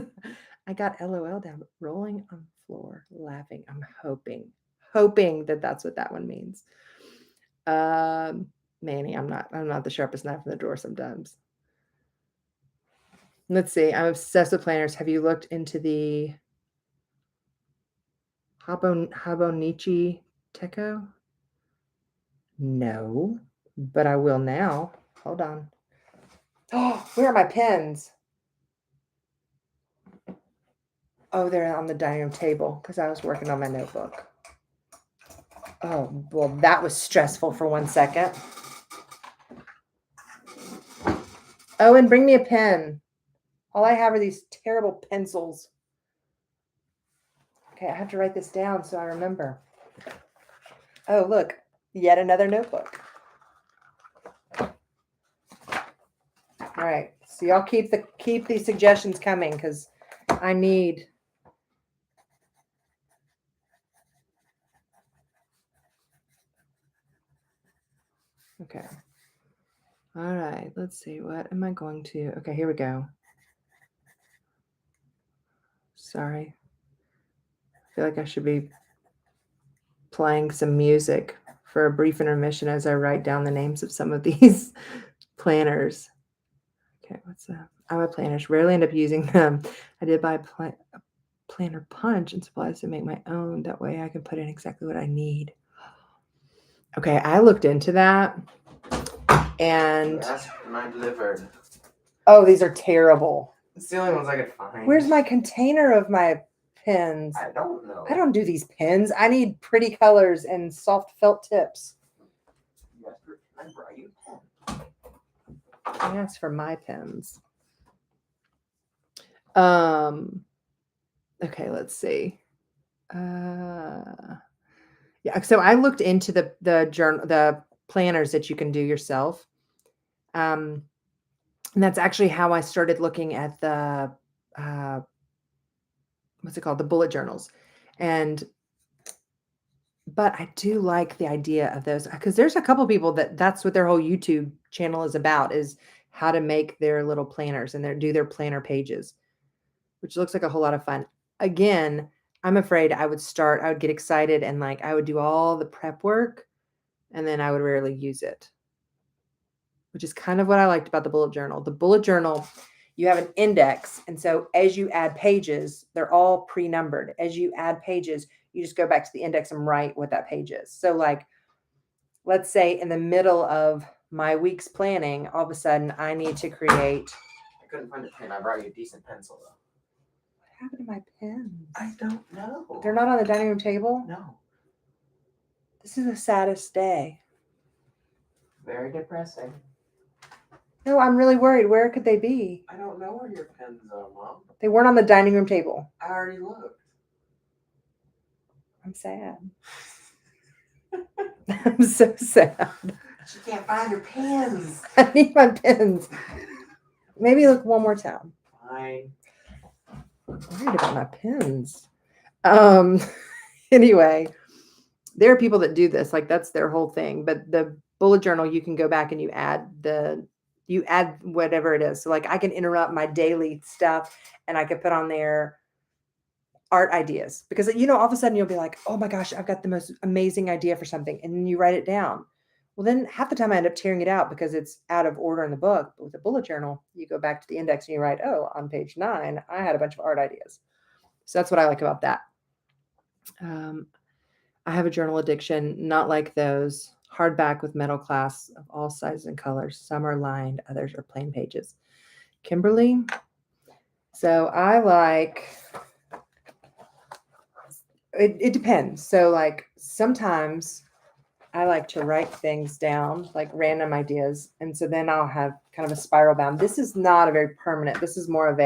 I got LOL down, rolling on the floor laughing. I'm hoping that that's what that one means. Manny, I'm not the sharpest knife in the drawer sometimes. Let's see. I'm obsessed with planners. Have you looked into the Habonichi Teco? No, but I will now. Hold on. Oh, where are my pens? Oh, they're on the dining room table because I was working on my notebook. Oh, well, that was stressful for 1 second. Oh, and bring me a pen. All I have are these terrible pencils. Okay, I have to write this down so I remember. Oh, look, yet another notebook. All right, so y'all keep these suggestions coming because I need. Okay. All right, let's see. What am I going to? Okay, here we go. Sorry. I feel like I should be playing some music for a brief intermission as I write down the names of some of these planners. Okay, what's that? I'm a planners. Rarely end up using them. I did buy a planner punch and supplies to make my own. That way I can put in exactly what I need. Okay, I looked into that. And that's mine delivered. Oh, these are terrible. It's the only ones I could find. Where's my container of my pens? I don't know. I don't do these pens. I need pretty colors and soft felt tips. Yes, I brought you a pen. I asked for my pens. Okay, let's see. Yeah, so I looked into the planners that you can do yourself. And that's actually how I started looking at the what's it called? The bullet journals. But I do like the idea of those because there's a couple people that's what their whole YouTube channel is about, is how to make their little planners and do their planner pages, which looks like a whole lot of fun. Again, I'm afraid I would get excited and like I would do all the prep work and then I would rarely use it, which is kind of what I liked about the bullet journal. The bullet journal, you have an index. And so as you add pages, they're all pre-numbered. As you add pages, you just go back to the index and write what that page is. So like, let's say in the middle of my week's planning, all of a sudden I need to create. I couldn't find a pen. I brought you a decent pencil though. What happened to my pens? I don't know. They're not on the dining room table? No. This is the saddest day. Very depressing. No, I'm really worried. Where could they be? I don't know where your pens are, Mom. They weren't on the dining room table. I already looked. I'm sad. I'm so sad. She can't find her pens. I need my pens. Maybe look one more time. Fine. I'm worried about my pens. Anyway, there are people that do this. Like that's their whole thing. But the bullet journal, you can go back and you add whatever it is. So like I can interrupt my daily stuff and I could put on there art ideas because, all of a sudden you'll be like, oh my gosh, I've got the most amazing idea for something. And then you write it down. Well, then half the time I end up tearing it out because it's out of order in the book. But with a bullet journal, you go back to the index and you write, oh, on page 9, I had a bunch of art ideas. So that's what I like about that. I have a journal addiction, not like those. Hardback with metal clasps of all sizes and colors. Some are lined, others are plain pages. Kimberly. So I like, it depends. So like sometimes I like to write things down, like random ideas. And so then I'll have kind of a spiral bound. This is not a very permanent. This is more of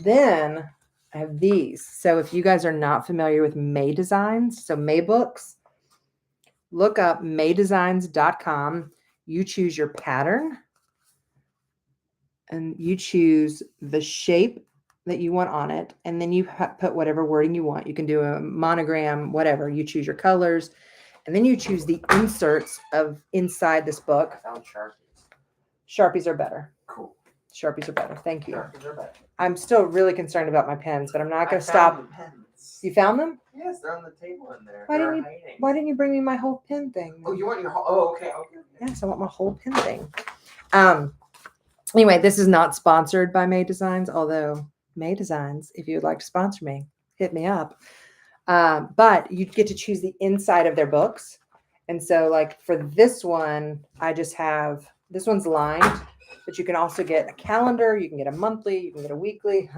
then I have these. So if you guys are not familiar with May Designs, so May Books, look up maydesigns.com. You choose your pattern and you choose the shape that you want on it. And then you put whatever wording you want. You can do a monogram, whatever. You choose your colors. And then you choose the inserts of inside this book. I found Sharpies. Sharpies are better. Cool. Sharpies are better. Thank you. Sharpies are better. I'm still really concerned about my pens, but I'm not going to stop. The pens. You found them? Yes, they're on the table in there. Why didn't you bring me my whole pen thing? Oh, you want your whole? Oh, okay. Yes, I want my whole pen thing. Anyway, this is not sponsored by May Designs, although May Designs, if you would like to sponsor me, hit me up. But you get to choose the inside of their books. And so like for this one, I just have, this one's lined, but you can also get a calendar. You can get a monthly, you can get a weekly.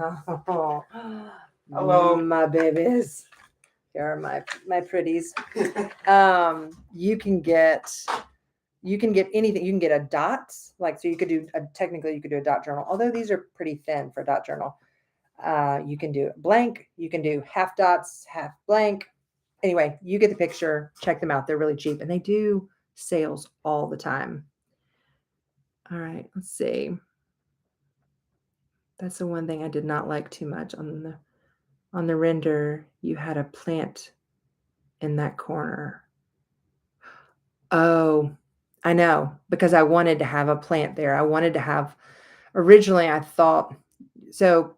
Hello, my babies. Here are my pretties. You can get you can get anything. You can get a dots, like, so you could do technically you could do a dot journal, although these are pretty thin for a dot journal. You can do blank, you can do half dots, half blank. Anyway, you get the picture. Check them out. They're really cheap and they do sales all the time. All right, let's see. That's the one thing I did not like too much on the render. You had a plant in that corner. Oh, I know, because I wanted to have a plant there. I wanted to have, originally I thought, so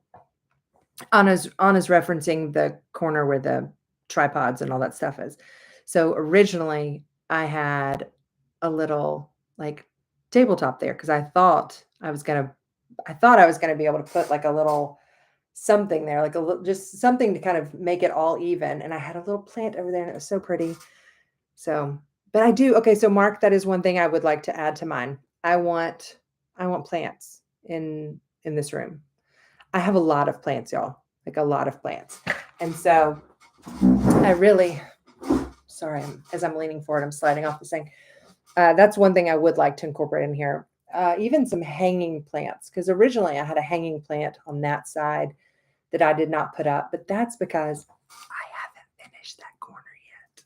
Anna's referencing the corner where the tripods and all that stuff is. So originally I had a little like tabletop there because I thought I was gonna be able to put like a little something there, like a little, just something to kind of make it all even. And I had a little plant over there and it was so pretty. So, but I do. Okay. So Mark, that is one thing I would like to add to mine. I want plants in this room. I have a lot of plants, y'all, like a lot of plants. And so I really, sorry, as I'm leaning forward, I'm sliding off the thing. That's one thing I would like to incorporate in here. Even some hanging plants, because originally I had a hanging plant on that side that I did not put up, but that's because I haven't finished that corner yet.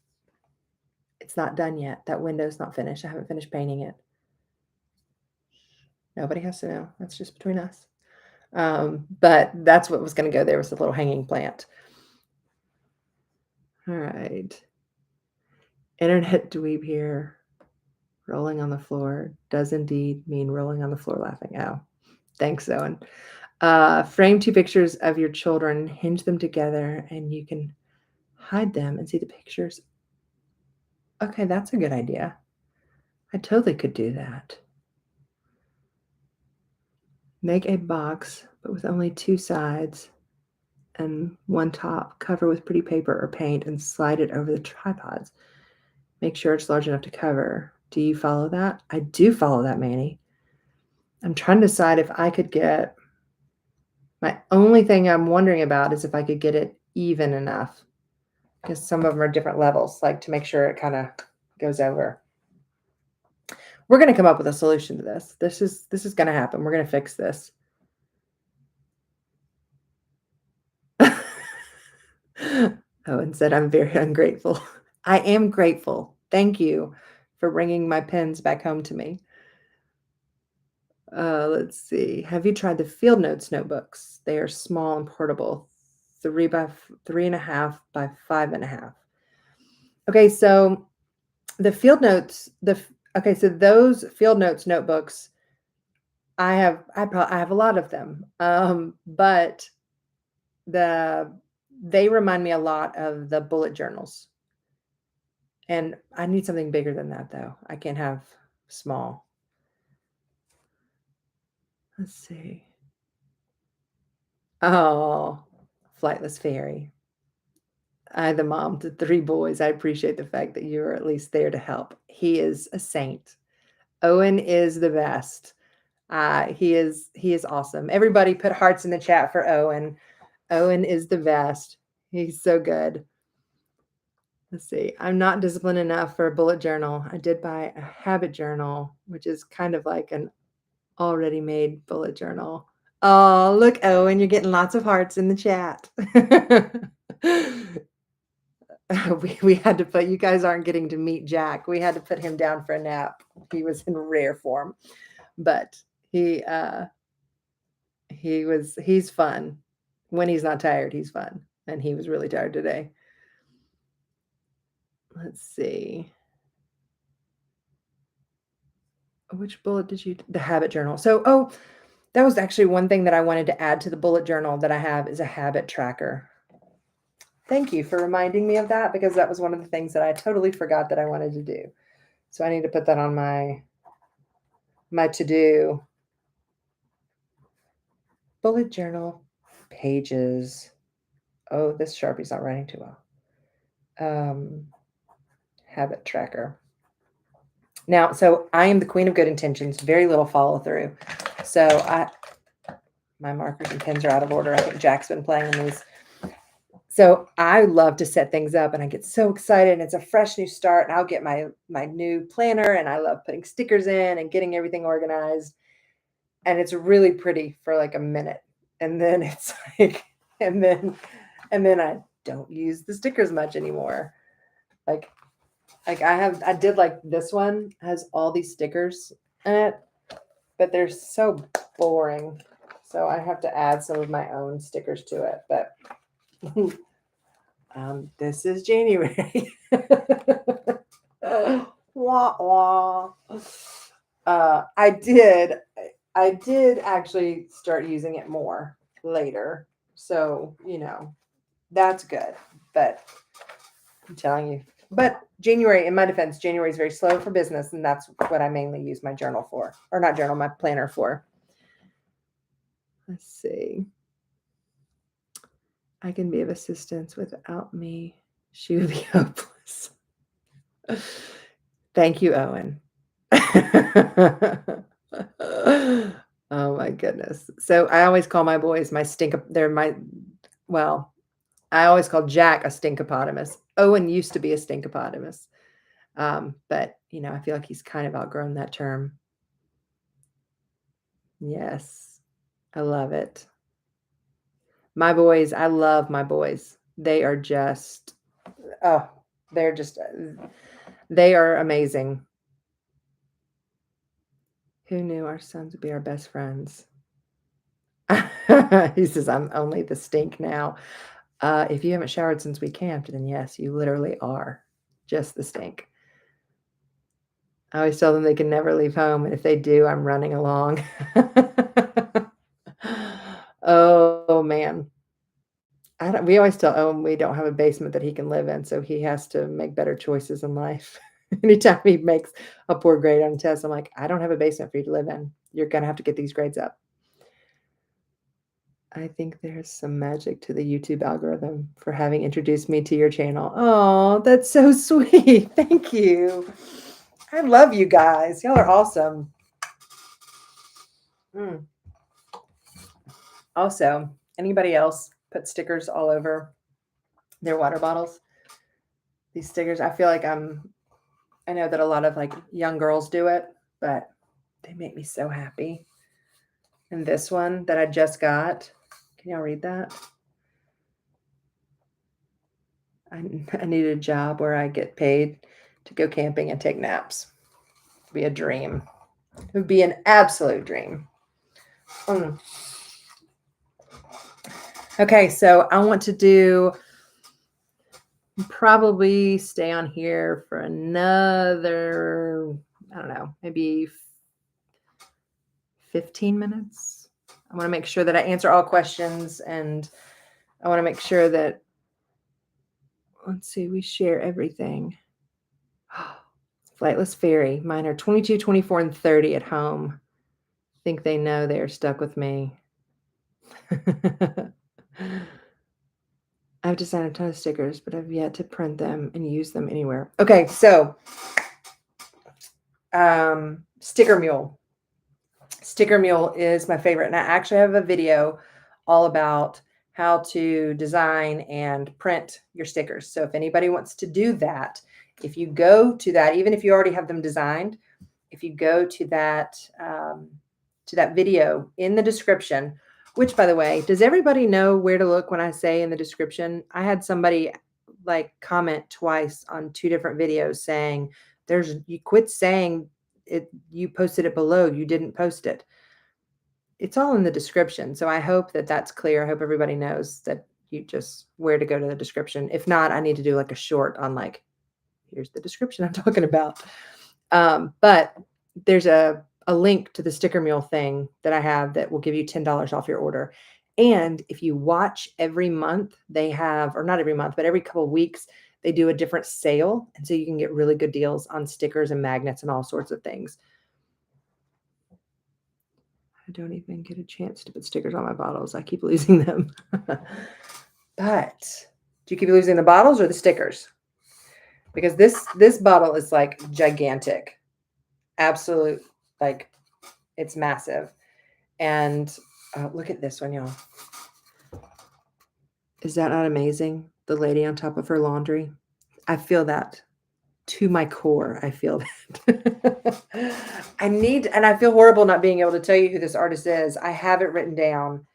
It's not done yet. That window's not finished. I haven't finished painting it. Nobody has to know. That's just between us. But that's what was going to go there, was a little hanging plant. All right. Internet dweeb here. Rolling on the floor does indeed mean rolling on the floor laughing. Oh, thanks, Owen. Frame 2 pictures of your children, hinge them together, and you can hide them and see the pictures. Okay, that's a good idea. I totally could do that. Make a box, but with only 2 sides and 1 top. Cover with pretty paper or paint and slide it over the tripods. Make sure it's large enough to cover. Do you follow that? I do follow that, Manny. I'm trying to decide if I could get, my only thing I'm wondering about is if I could get it even enough, because some of them are different levels, like to make sure it kind of goes over. We're going to come up with a solution to this. This is going to happen. We're going to fix this. Owen said, I'm very ungrateful. I am grateful. Thank you for bringing my pens back home to me. Let's see. Have you tried the Field Notes notebooks? They are small and portable, 3 by 3.5 by 5.5. Okay, so the Field Notes, so those Field Notes notebooks, I have a lot of them, but they remind me a lot of the bullet journals, and I need something bigger than that, though. I can't have small. Let's see. Oh, Flightless Fairy. The mom to 3 boys. I appreciate the fact that you're at least there to help. He is a saint. Owen is the best. He is awesome. Everybody put hearts in the chat for Owen. Owen is the best. He's so good. Let's see. I'm not disciplined enough for a bullet journal. I did buy a habit journal, which is kind of like an already made bullet journal. Oh, look, Owen, you're getting lots of hearts in the chat. We had to put, you guys aren't getting to meet Jack. We had to put him down for a nap. He was in rare form, but he's fun. When he's not tired, he's fun. And he was really tired today. Let's see. Which bullet did you, the habit journal. So, that was actually one thing that I wanted to add to the bullet journal that I have, is a habit tracker. Thank you for reminding me of that, because that was one of the things that I totally forgot that I wanted to do. So I need to put that on my to-do. Bullet journal pages. Oh, this Sharpie's not writing too well. Habit tracker. Now, so I am the queen of good intentions, very little follow through. So my markers and pens are out of order. I think Jack's been playing in these. So I love to set things up and I get so excited and it's a fresh new start and I'll get my new planner and I love putting stickers in and getting everything organized. And it's really pretty for like a minute. And then it's like, and then I don't use the stickers much anymore. Like I did like this one has all these stickers in it, but they're so boring. So I have to add some of my own stickers to it. But this is January. Wah, wah. I did actually start using it more later. So, that's good. But I'm telling you. But January, in my defense, January is very slow for business, and that's what I mainly use my journal for. Or not journal, my planner for. Let's see. I can be of assistance. Without me, she would be hopeless. Thank you, Owen. Oh my goodness. So I always call my boys my I always call Jack a stinkopotamus. Owen used to be a stinkopotamus. But I feel like he's kind of outgrown that term. Yes. I love it. My boys, I love my boys. They are just, oh, they are amazing. Who knew our sons would be our best friends? He says, I'm only the stink now. If you haven't showered since we camped, then yes, you literally are just the stink. I always tell them they can never leave home, and if they do, I'm running along. Oh man. We always tell Owen we don't have a basement that he can live in, so he has to make better choices in life. Anytime he makes a poor grade on a test, I'm like, I don't have a basement for you to live in. You're gonna have to get these grades up. I think there's some magic to the YouTube algorithm for having introduced me to your channel. Oh, that's so sweet. Thank you. I love you guys. Y'all are awesome. Also, anybody else put stickers all over their water bottles? These stickers, I feel like I know that a lot of like young girls do it, but they make me so happy. And this one that I just got, can y'all read that? I need a job where I get paid to go camping and take naps. It'd be a dream. It would be an absolute dream. Okay, so I want to probably stay on here for another, I don't know, maybe 15 minutes. I want to make sure that I answer all questions, and I want to make sure that, let's see, we share everything. Flightless Fairy. Mine are 22, 24, and 30 at home. Think they know they are stuck with me. I've designed a ton of stickers, but I've yet to print them and use them anywhere. Okay, so Sticker Mule. Sticker Mule is my favorite. And I actually have a video all about how to design and print your stickers. So if anybody wants to do that, if you go to that, even if you already have them designed, if you go to that video in the description, which by the way, does everybody know where to look when I say in the description? I had somebody like comment twice on 2 different videos saying you quit saying it, you posted it below, you didn't post it. It's all in the description. So I hope that that's clear. I hope everybody knows that you just where to go to the description. If not, I need to do like a short on like, here's the description I'm talking about. But there's a link to the Sticker Mule thing that I have that will give you $10 off your order. And if you watch every month, they have, or not every month, but every couple of weeks, they do a different sale. And so you can get really good deals on stickers and magnets and all sorts of things. I don't even get a chance to put stickers on my bottles. I keep losing them. But do you keep losing the bottles or the stickers? Because this bottle is like gigantic. Absolute, like it's massive. And look at this one, y'all. Is that not amazing? The lady on top of her laundry. I feel that to my core. I feel that. And I feel horrible not being able to tell you who this artist is. I have it written down.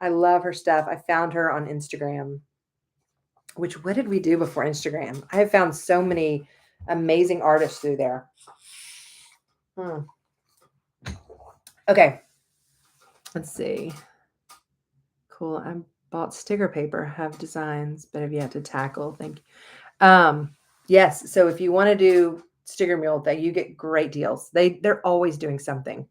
I love her stuff. I found her on Instagram. Which, what did we do before Instagram? I have found so many amazing artists through there. Okay. Let's see. Cool. I bought sticker paper, have designs, but have yet to tackle. Thank you. Yes. So if you want to do sticker mule, you get great deals. They're always doing something.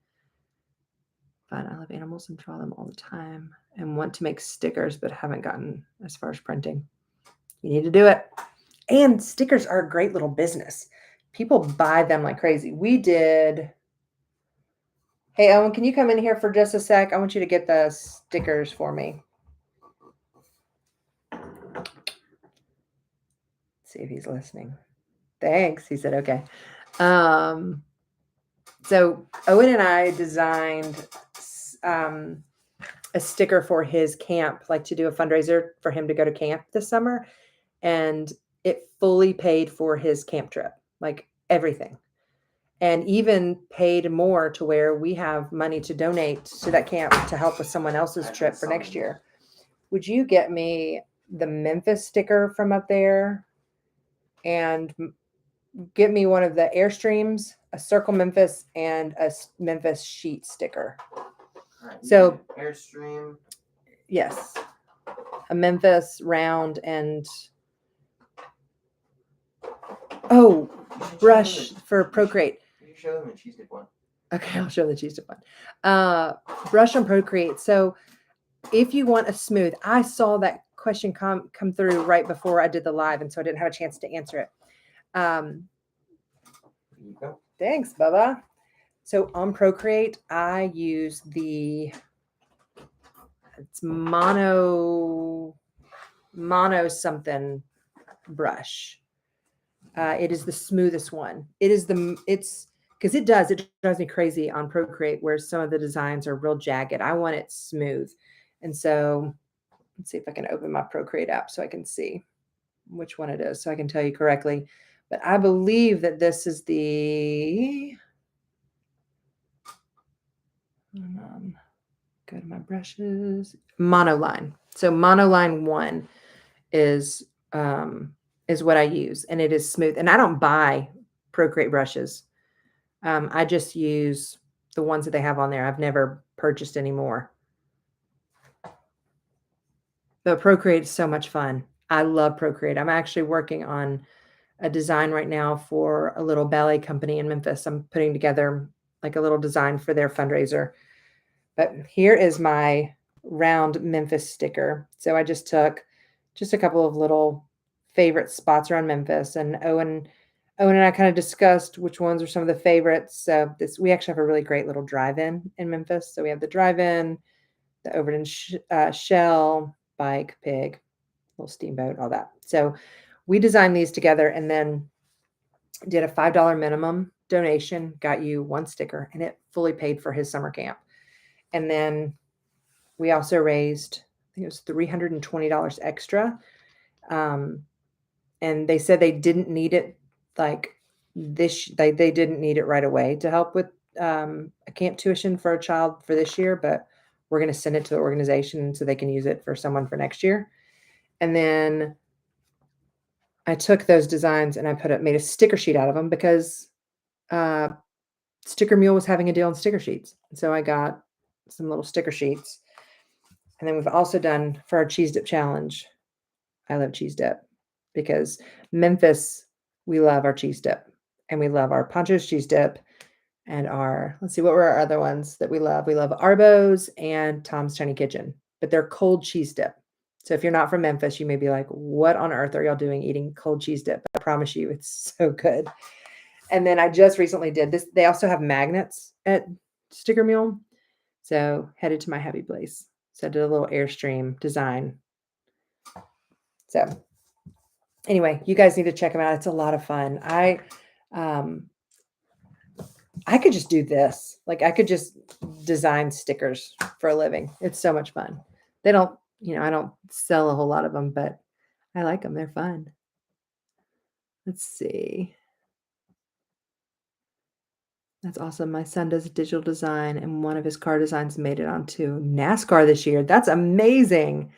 Fun. I love animals and draw them all the time and want to make stickers, but haven't gotten as far as printing. You need to do it. And stickers are a great little business. People buy them like crazy. We did. Hey, Owen, can you come in here for just a sec? I want you to get the stickers for me. Let's see if he's listening. Thanks. He said, okay. So Owen and I designed a sticker for his camp, like to do a fundraiser for him to go to camp this summer. And it fully paid for his camp trip, like everything. And even paid more to where we have money to donate to that camp to help with someone else's trip for next year. Would you get me the Memphis sticker from up there and get me one of the Airstreams, a Circle Memphis, and a Memphis sheet sticker? Right, So Airstream. Yes. A Memphis round and brush for Procreate. You show them the cheese dip one. Okay, I'll show the cheese dip one. Brush on Procreate. So if you want a smooth, I saw that question come through right before I did the live, and so I didn't have a chance to answer it. There you go. Thanks, Bubba. So on Procreate, I use it's mono something brush. It is the smoothest one. It's because it drives me crazy on Procreate where some of the designs are real jagged. I want it smooth. And so let's see if I can open my Procreate app so I can see which one it is so I can tell you correctly. But I believe that this is the, go to my brushes, monoline. So monoline 1 is what I use, and it is smooth. And I don't buy Procreate brushes. I just use the ones that they have on there. I've never purchased any more. But Procreate is so much fun. I love Procreate. I'm actually working on a design right now for a little ballet company in Memphis. I'm putting together like a little design for their fundraiser. But here is my round Memphis sticker. So I just took just a couple of little favorite spots around Memphis, and Owen and I kind of discussed which ones are some of the favorites. So we actually have a really great little drive-in in Memphis. So we have the drive-in, the Overton Shell, bike, pig, little steamboat, all that. So we designed these together and then did a $5 minimum donation, got you one sticker, and it fully paid for his summer camp. And then we also raised, I think it was $320 extra. And they said they didn't need it like they didn't need it right away to help with a camp tuition for a child for this year, but we're going to send it to the organization so they can use it for someone for next year. And then I took those designs and I made a sticker sheet out of them because Sticker Mule was having a deal on sticker sheets. So I got some little sticker sheets. And then we've also done for our cheese dip challenge. I love cheese dip because Memphis, we love our cheese dip and we love our Poncho's cheese dip and let's see, what were our other ones that we love? We love Arbo's and Tom's Tiny Kitchen, but they're cold cheese dip. So if you're not from Memphis, you may be like, what on earth are y'all doing eating cold cheese dip? I promise you, it's so good. And then I just recently did this. They also have magnets at Sticker Mule. So headed to my happy place. So I did a little Airstream design. So anyway, you guys need to check them out. It's a lot of fun. I could just do this. Like I could just design stickers for a living. It's so much fun. They don't I don't sell a whole lot of them, but I like them. They're fun. Let's see. That's awesome. My son does digital design, and one of his car designs made it onto NASCAR this year. That's amazing.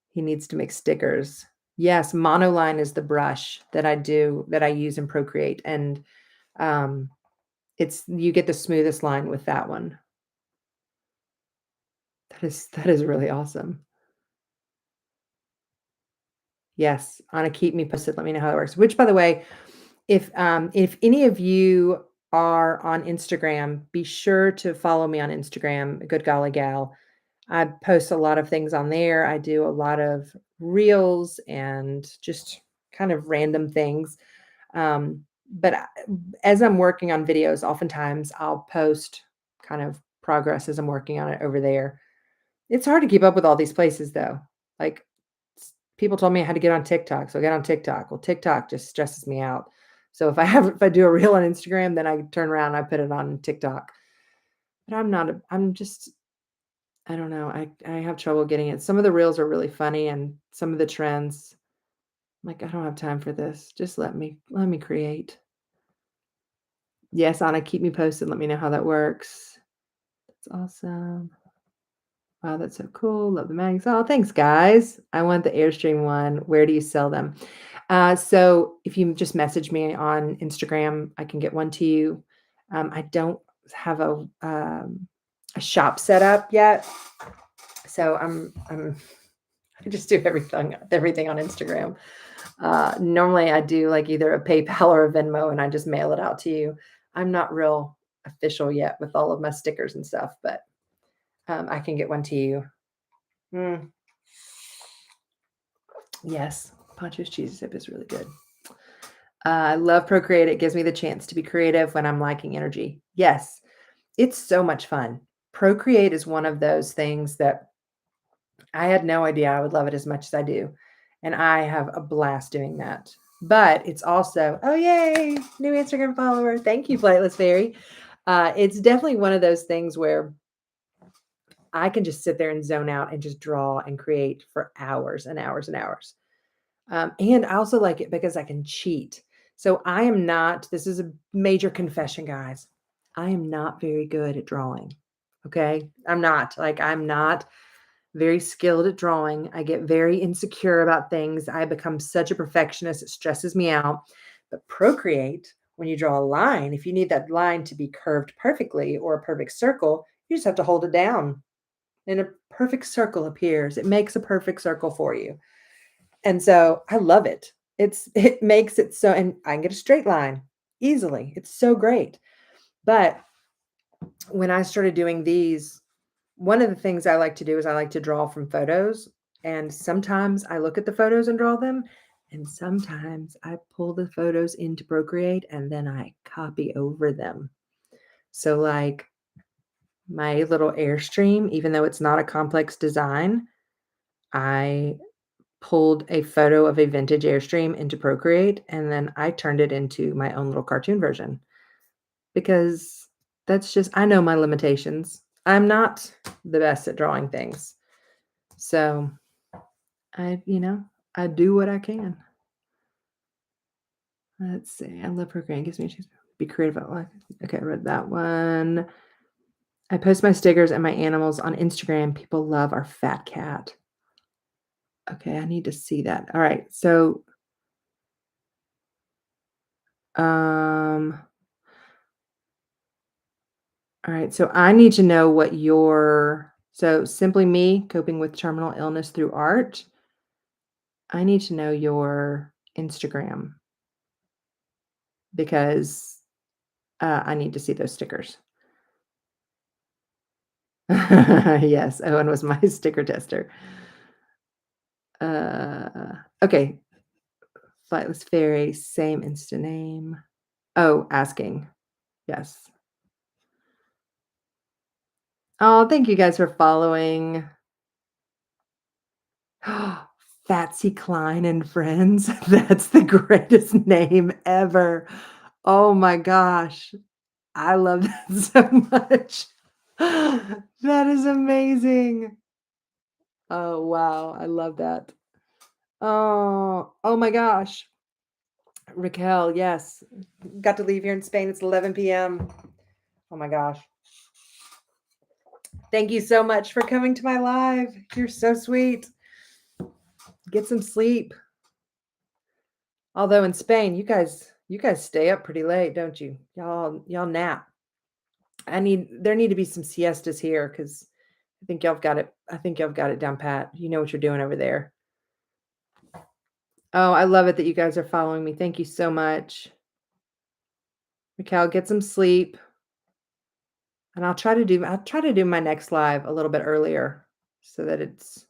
He needs to make stickers. Yes, monoline is the brush that I use in Procreate, and um, it's you get the smoothest line with that one. That is really awesome. Yes, Anna, keep me posted. Let me know how it works. Which, by the way, if any of you are on Instagram, be sure to follow me on Instagram, Good Golly Gal. I post a lot of things on there. I do a lot of reels and just kind of random things. But as I'm working on videos, oftentimes I'll post kind of progress as I'm working on it over there. It's hard to keep up with all these places though. Like people told me I had to get on TikTok, so I got on TikTok. Well, TikTok just stresses me out. So if I do a reel on Instagram, then I turn around and I put it on TikTok. But I'm just I don't know. I have trouble getting it. Some of the reels are really funny and some of the trends, I'm like, I don't have time for this. Just let me create. Yes, Anna, keep me posted. Let me know how that works. That's awesome. Wow, that's so cool. Love the mags. Oh, thanks, guys. I want the Airstream one. Where do you sell them? So if you just message me on Instagram, I can get one to you. I don't have a shop set up yet, so I just do everything on Instagram. Normally, I do like either a PayPal or a Venmo, and I just mail it out to you. I'm not real official yet with all of my stickers and stuff, but I can get one to you. Mm, yes, Poncho's cheese dip is really good. I love Procreate. It gives me the chance to be creative when I'm lacking energy. Yes, it's so much fun. Procreate is one of those things that I had no idea I would love it as much as I do. And I have a blast doing that. But it's also, oh, yay, new Instagram follower. Thank you, Flightless Fairy. It's definitely one of those things where I can just sit there and zone out and just draw and create for hours and hours and hours. And I also like it because I can cheat. So I am not, this is a major confession, guys. I am not very good at drawing. Okay. I'm not very skilled at drawing. I get very insecure about things. I become such a perfectionist. It stresses me out. But Procreate, when you draw a line, if you need that line to be curved perfectly or a perfect circle, you just have to hold it down and a perfect circle appears. It makes a perfect circle for you. And so I love it. It makes it so, and I can get a straight line easily. It's so great. But when I started doing these, one of the things I like to do is I like to draw from photos. And sometimes I look at the photos and draw them. And sometimes I pull the photos into Procreate and then I copy over them. So, like my little Airstream, even though it's not a complex design, I pulled a photo of a vintage Airstream into Procreate and then I turned it into my own little cartoon version because that's just, I know my limitations. I'm not the best at drawing things. So I do what I can. Let's see. I love Procreate. It gives me a chance to be creative about life. Okay, I read that one. I post my stickers and my animals on Instagram. People love our fat cat. Okay, I need to see that. All right. So um all right, so I need to know what so simply me coping with terminal illness through art. I need to know your Instagram because I need to see those stickers. Yes, Owen was my sticker tester. Okay, Flightless Fairy, same Insta name. Oh, asking. Yes. Oh, thank you guys for following. Fatsy Klein and Friends. That's the greatest name ever. Oh my gosh. I love that so much. That is amazing. Oh, wow. I love that. Oh my gosh. Raquel, yes. Got to leave here in Spain. It's 11 p.m. Oh my gosh. Thank you so much for coming to my live. You're so sweet. Get some sleep. Although in Spain, you guys stay up pretty late, don't you? Y'all nap. There need to be some siestas here because I think y'all have got it down pat. You know what you're doing over there. Oh, I love it that you guys are following me. Thank you so much. Mikhail, get some sleep. And I'll try to do my next live a little bit earlier so that it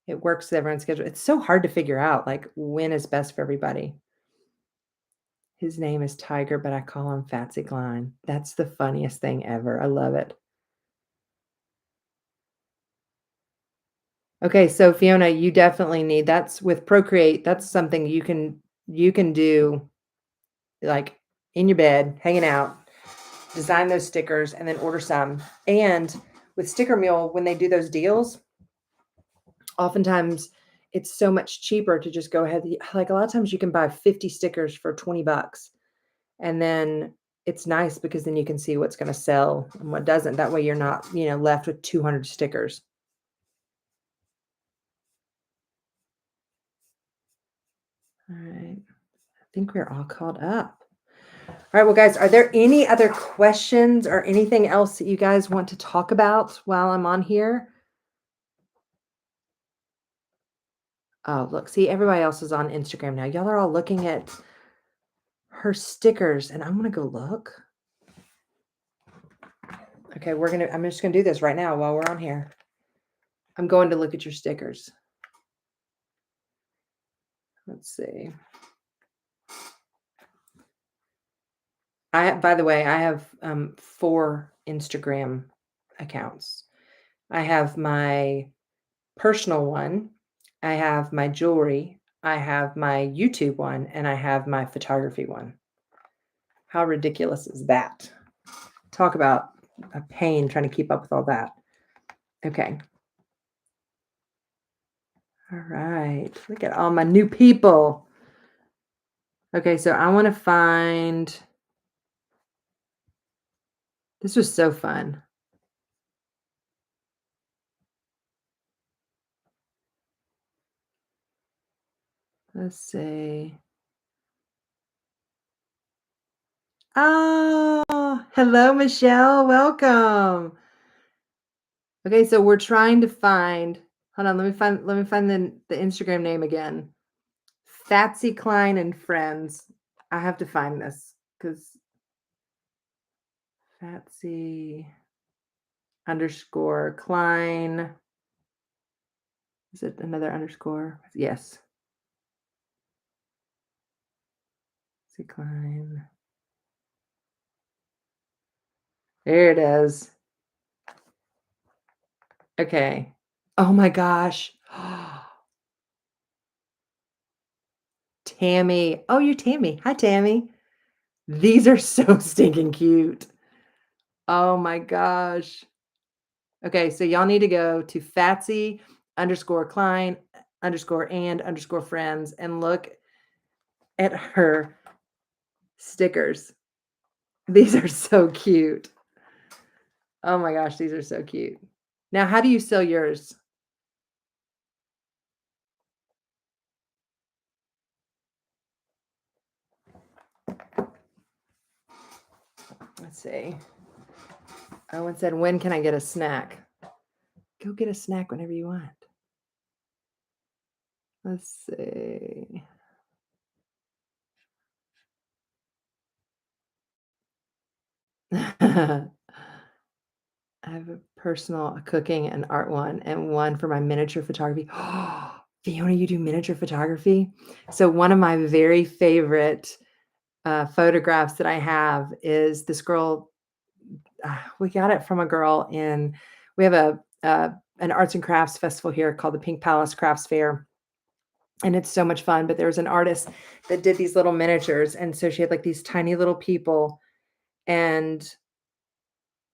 works with everyone's schedule. It's so hard to figure out like when is best for everybody. His name is Tiger, but I call him Fatsy Klein. That's the funniest thing ever. I love it. Okay, so Fiona, you definitely need that's with Procreate, that's something you can do like in your bed, hanging out, design those stickers and then order some. And with Sticker Mule, when they do those deals, oftentimes it's so much cheaper to just go ahead. Like a lot of times you can buy 50 stickers for 20 bucks. And then it's nice because then you can see what's going to sell and what doesn't. That way you're not, left with 200 stickers. All right. I think we're all caught up. All right. Well, guys, are there any other questions or anything else that you guys want to talk about while I'm on here? Oh, look, see, everybody else is on Instagram now. Y'all are all looking at her stickers, and I'm going to go look. Okay, I'm just going to do this right now while we're on here. I'm going to look at your stickers. Let's see. By the way, I have 4 Instagram accounts. I have my personal one, I have my jewelry, I have my YouTube one, and I have my photography one. How ridiculous is that? Talk about a pain trying to keep up with all that. Okay. All right. Look at all my new people. Okay, so I want to find. This was so fun. Let's see. Oh, hello, Michelle. Welcome. Okay, so we're trying to find. Hold on, let me find the Instagram name again. Fatsy Klein and Friends. I have to find this because Fatsy _ Klein. Is it another underscore? Yes. Fatsy Klein. There it is. Okay. Oh my gosh. Tammy. Oh, you're Tammy. Hi, Tammy. These are so stinking cute. Oh my gosh. Okay, so y'all need to go to Fatsy _ Klein _ friends and look at her stickers. These are so cute. Oh my gosh, these are so cute. Now, how do you sell yours? Let's see. Owen said, when can I get a snack? Go get a snack whenever you want. Let's see. I have a personal cooking and art one and one for my miniature photography. Fiona, you do miniature photography? So one of my very favorite photographs that I have is this girl. We got it from a girl we have an arts and crafts festival here called the Pink Palace Crafts Fair. And it's so much fun. But there was an artist that did these little miniatures. And so she had like these tiny little people and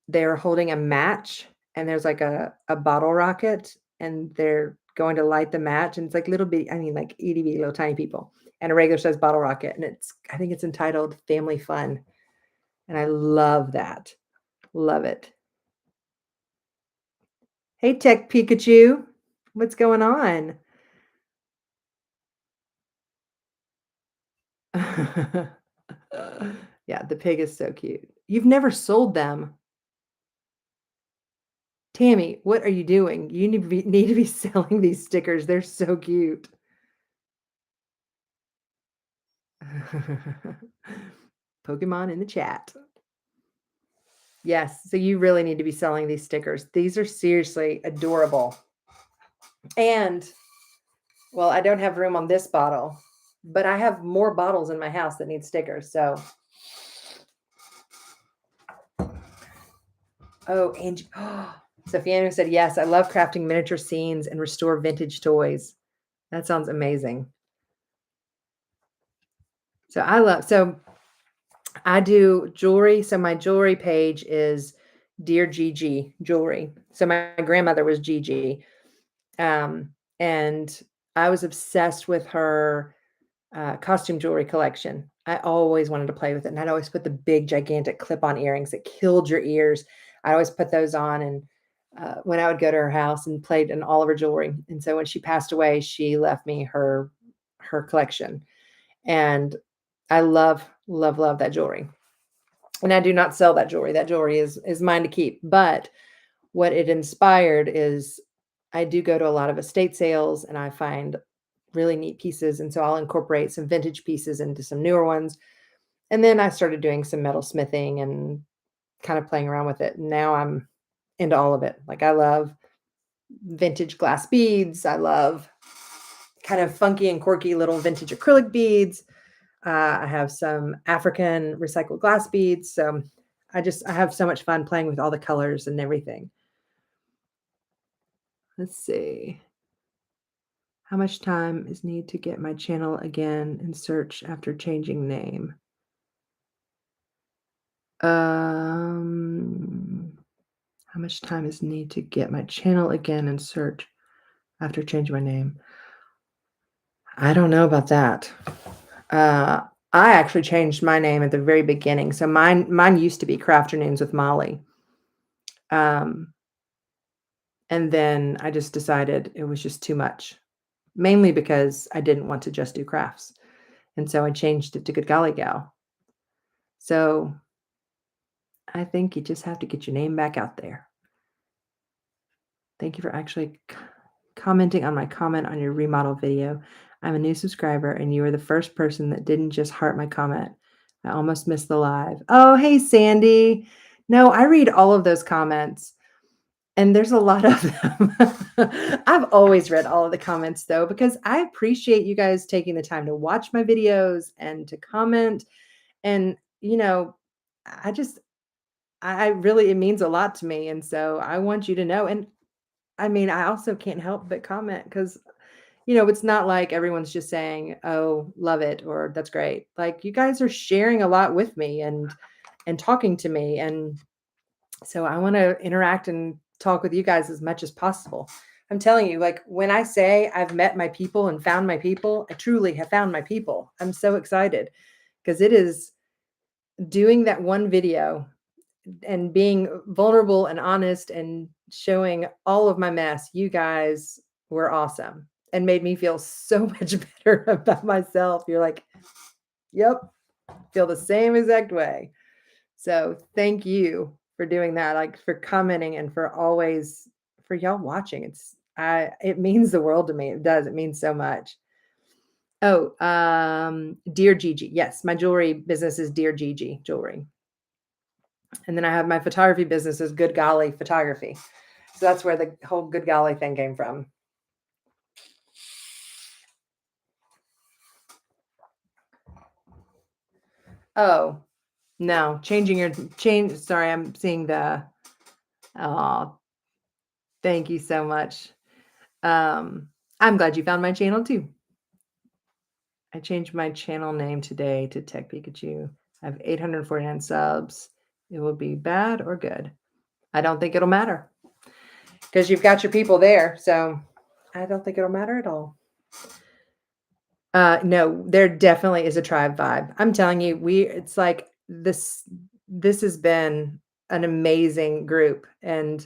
they're holding a match and there's like a bottle rocket and they're going to light the match, and it's like little bitty, I mean, like itty bitty little tiny people, and a regular size bottle rocket, and I think it's entitled Family Fun, and I love that. Love it. Hey, Tech Pikachu, what's going on? Yeah, the pig is so cute. You've never sold them. Tammy, what are you doing? You need to be selling these stickers. They're so cute. Pokemon in the chat. Yes, so you really need to be selling these stickers. These are seriously adorable. And, well, I don't have room on this bottle, but I have more bottles in my house that need stickers. So, oh, Angie, Sophiana said, yes, I love crafting miniature scenes and restore vintage toys. That sounds amazing. So I do jewelry. So my jewelry page is Dear Gigi Jewelry. So my grandmother was Gigi. And I was obsessed with her costume jewelry collection. I always wanted to play with it. And I'd always put the big, gigantic clip-on earrings that killed your ears. I always put those on. And when I would go to her house and played in all of her jewelry. And so when she passed away, she left me her collection. And I love, love, love that jewelry. And I do not sell that jewelry. That jewelry is mine to keep. But what it inspired is I do go to a lot of estate sales and I find really neat pieces. And so I'll incorporate some vintage pieces into some newer ones. And then I started doing some metal smithing and kind of playing around with it. And now I'm into all of it. Like I love vintage glass beads. I love kind of funky and quirky little vintage acrylic beads. I have some African recycled glass beads. So I have so much fun playing with all the colors and everything. Let's see. How much time is needed to get my channel again and search after changing name? How much time is needed to get my channel again and search after changing my name? I don't know about that. I actually changed my name at the very beginning. So mine used to be Crafternoons with Molly. And then I just decided it was just too much, mainly because I didn't want to just do crafts. And so I changed it to Good Golly Gal. So I think you just have to get your name back out there. Thank you for actually commenting on my comment on your remodel video. I'm a new subscriber and you were the first person that didn't just heart my comment. I almost missed the live. Oh, hey, Sandy. No, I read all of those comments and there's a lot of them. I've always read all of the comments though, because I appreciate you guys taking the time to watch my videos and to comment. And, I really, it means a lot to me. And so I want you to know. And I mean, I also can't help but comment because, it's not like everyone's just saying, oh, love it, or that's great. Like you guys are sharing a lot with me and talking to me. And so I want to interact and talk with you guys as much as possible. I'm telling you, like when I say I've met my people and found my people, I truly have found my people. I'm so excited because it is doing that one video and being vulnerable and honest and showing all of my mess. You guys were awesome and made me feel so much better about myself. You're like, yep, feel the same exact way. So thank you for doing that, like for commenting and for y'all watching. It means the world to me. It does. It means so much. Oh, Dear Gigi. Yes, my jewelry business is Dear Gigi Jewelry. And then I have my photography business is Good Golly Photography. So that's where the whole Good Golly thing came from. Oh, no, sorry, I'm seeing oh, thank you so much. I'm glad you found my channel too. I changed my channel name today to Tech Pikachu. I have 849 subs. It will be bad or good. I don't think it'll matter because you've got your people there. So I don't think it'll matter at all. No, there definitely is a tribe vibe. I'm telling you, it's like this has been an amazing group. And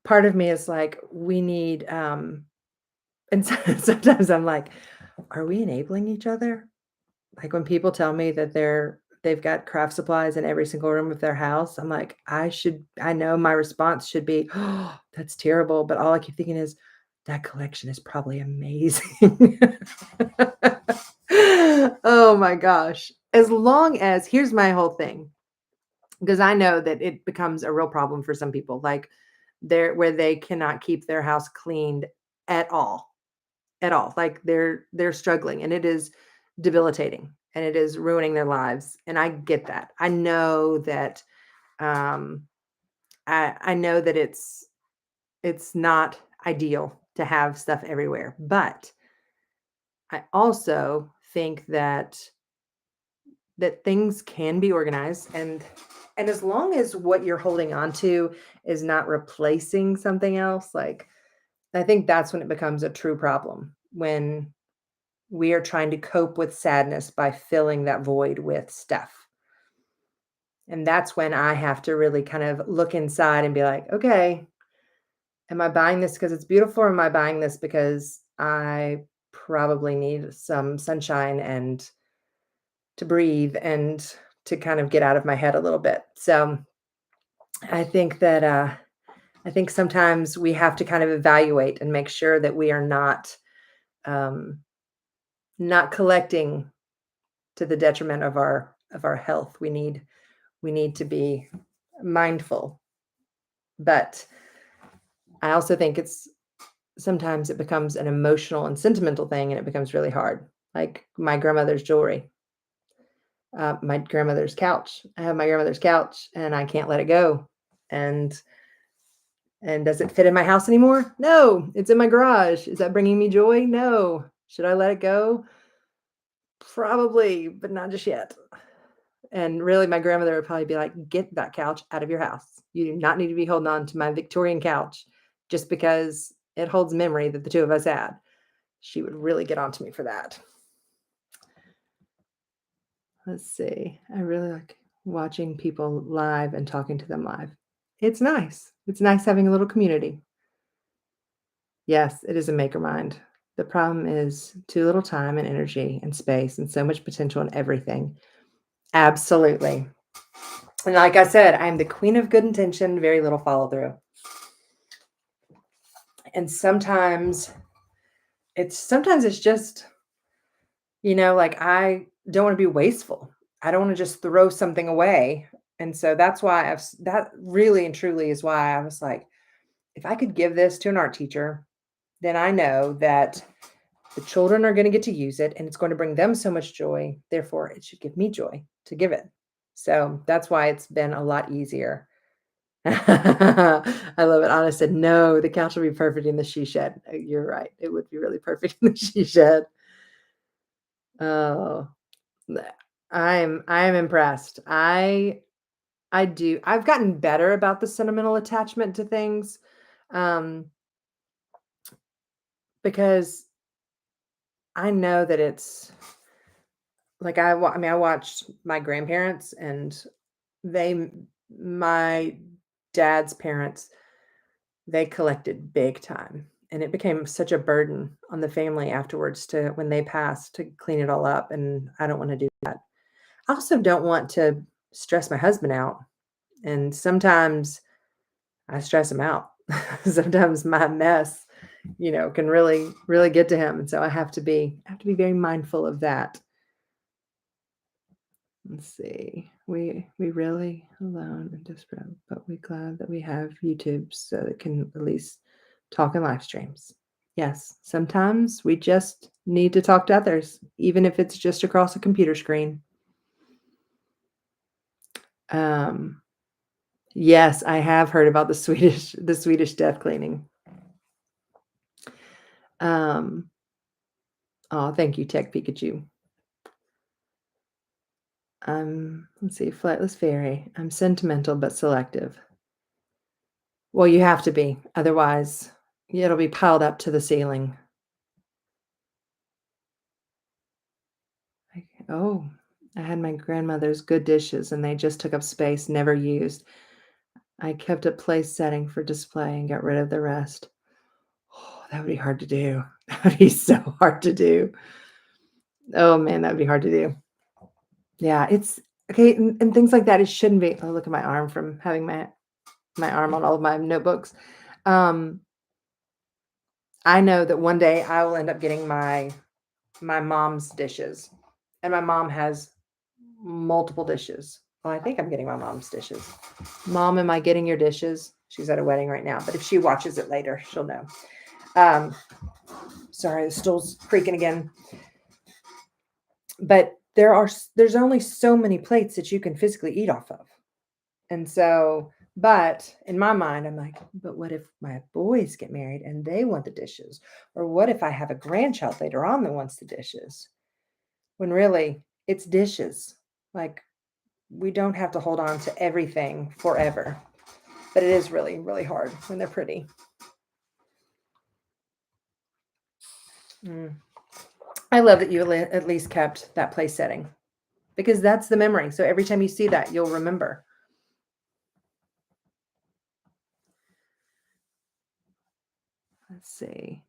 part of me is like, we need and sometimes I'm like, are we enabling each other? Like when people tell me that they've got craft supplies in every single room of their house, I'm like, I know my response should be, oh, that's terrible. But all I keep thinking is that collection is probably amazing. Oh my gosh. As long as here's my whole thing, because I know that it becomes a real problem for some people, like where they cannot keep their house cleaned at all at all. Like they're struggling and it is debilitating and it is ruining their lives. And I get that. I know that um I know that it's not ideal to have stuff everywhere. But I also think that things can be organized and as long as what you're holding on to is not replacing something else, like I think that's when it becomes a true problem. When we are trying to cope with sadness by filling that void with stuff. And that's when I have to really kind of look inside and be like, okay, am I buying this because it's beautiful? Or am I buying this because I probably need some sunshine and to breathe and to kind of get out of my head a little bit? So I think that, I think sometimes we have to kind of evaluate and make sure that we are um, not collecting to the detriment of our health. We need to be mindful. But I also think it's sometimes it becomes an emotional and sentimental thing and it becomes really hard. Like my grandmother's jewelry, my grandmother's couch. I have my grandmother's couch and I can't let it go. And does it fit in my house anymore? No, it's in my garage. Is that bringing me joy? No. Should I let it go? Probably, but not just yet. And really, my grandmother would probably be like, "Get that couch out of your house. You do not need to be holding on to my Victorian couch just because it holds memory that the two of us had." She would really get on to me for that. Let's see. I really like watching people live and talking to them live. It's nice. It's nice having a little community. Yes, it is a maker mind. The problem is too little time and energy and space and so much potential in everything. Absolutely. And like I said, I'm the queen of good intention, very little follow through. And sometimes it's just, like I don't want to be wasteful. I don't want to just throw something away. And so that's why that really and truly is why I was like, if I could give this to an art teacher, then I know that the children are going to get to use it and it's going to bring them so much joy. Therefore, it should give me joy to give it. So that's why it's been a lot easier. I love it. Anna said, no, the couch will be perfect in the she shed. You're right. It would be really perfect in the she shed. Oh, I'm impressed. I've gotten better about the sentimental attachment to things. Um, because I know that it's like I mean, I watched my grandparents and they my dad's parents, they collected big time, and it became such a burden on the family afterwards to when they passed to clean it all up, and I don't wanna do that. I also don't want to stress my husband out, and sometimes I stress him out. Sometimes my mess, can really, really get to him, and so I have to be very mindful of that. Let's see. We really alone and desperate, but we're glad that we have YouTube so that can at least talk in live streams. Yes, sometimes we just need to talk to others, even if it's just across a computer screen. Um, yes, I have heard about the Swedish death cleaning. Um, oh, thank you, Tech Pikachu. Let's see, Flightless Fairy. I'm sentimental but selective. Well, you have to be. Otherwise, Yeah, it'll be piled up to the ceiling. Oh, I had my grandmother's good dishes and they just took up space, never used. I kept a place setting for display and got rid of the rest. Oh, that would be hard to do. That would be so hard to do. Oh man, that would be hard to do. Yeah, it's okay, and things like that. It shouldn't be. Oh, look at my arm from having my arm on all of my notebooks. Um, I know that one day I will end up getting my mom's dishes, and my mom has multiple dishes. Well, I think I'm getting my mom's dishes. Mom, am I getting your dishes? She's at a wedding right now, but if she watches it later, she'll know. Um, sorry, the stool's creaking again. But there's only so many plates that you can physically eat off of. And so, but in my mind, I'm like, but what if my boys get married and they want the dishes? Or what if I have a grandchild later on that wants the dishes? When really it's dishes. Like we don't have to hold on to everything forever. But it is really, really hard when they're pretty. Mm. I love that you at least kept that place setting because that's the memory. So every time you see that, you'll remember. Let's see.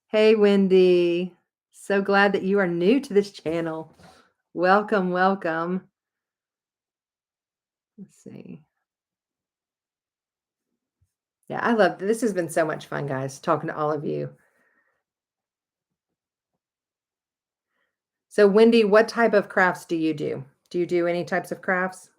Hey, Wendy. So glad that you are new to this channel. Welcome, welcome. Let's see. Yeah, I love this. Has been so much fun, guys, talking to all of you. So, Wendy, what type of crafts do you do? Do you do any types of crafts?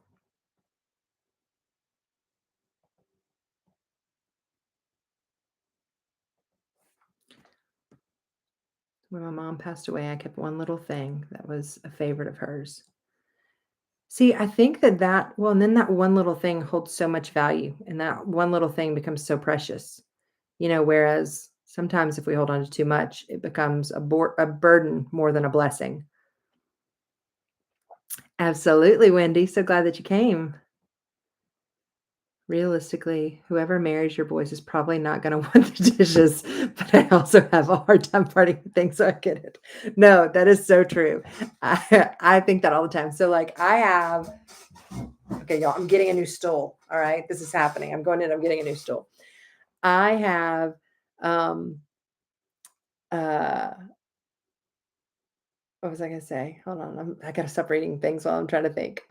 When my mom passed away, I kept one little thing that was a favorite of hers. See, I think well, and then that one little thing holds so much value, and that one little thing becomes so precious, whereas sometimes if we hold on to too much, it becomes a burden more than a blessing. Absolutely, Wendy. So glad that you came. Realistically, whoever marries your boys is probably not going to want the dishes, but I also have a hard time parting with things, so I get it. No, that is so true. I think that all the time. So, like, okay, y'all, I'm getting a new stool. All right, this is happening. I'm going in, I'm getting a new stool. I have, uh, what was I going to say? Hold on. I got to stop reading things while I'm trying to think.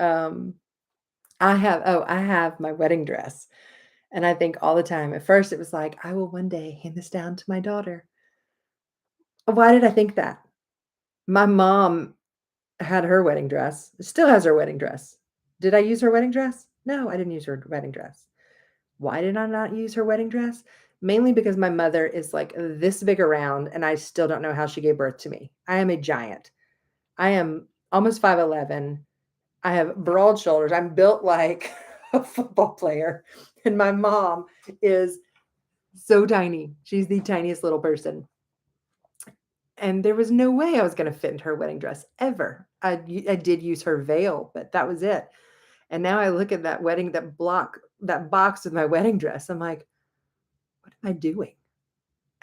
I have my wedding dress. And I think all the time, at first it was like, I will one day hand this down to my daughter. Why did I think that? My mom had her wedding dress, still has her wedding dress. Did I use her wedding dress? No, I didn't use her wedding dress. Why did I not use her wedding dress? Mainly because my mother is like this big around and I still don't know how she gave birth to me. I am a giant. I am almost 5'11". I have broad shoulders. I'm built like a football player. And my mom is so tiny. She's the tiniest little person. And there was no way I was going to fit in her wedding dress ever. I did use her veil, but that was it. And now I look at that box with my wedding dress. I'm like, what am I doing?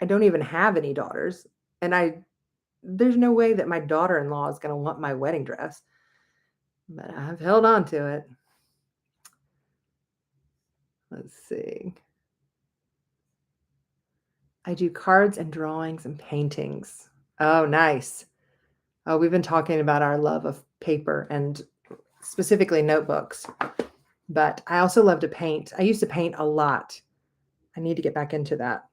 I don't even have any daughters. And there's no way that my daughter-in-law is going to want my wedding dress. But I've held on to it. Let's see. I do cards and drawings and paintings. Oh, nice. Oh, we've been talking about our love of paper and specifically notebooks, but I also love to paint. I used to paint a lot. I need to get back into that.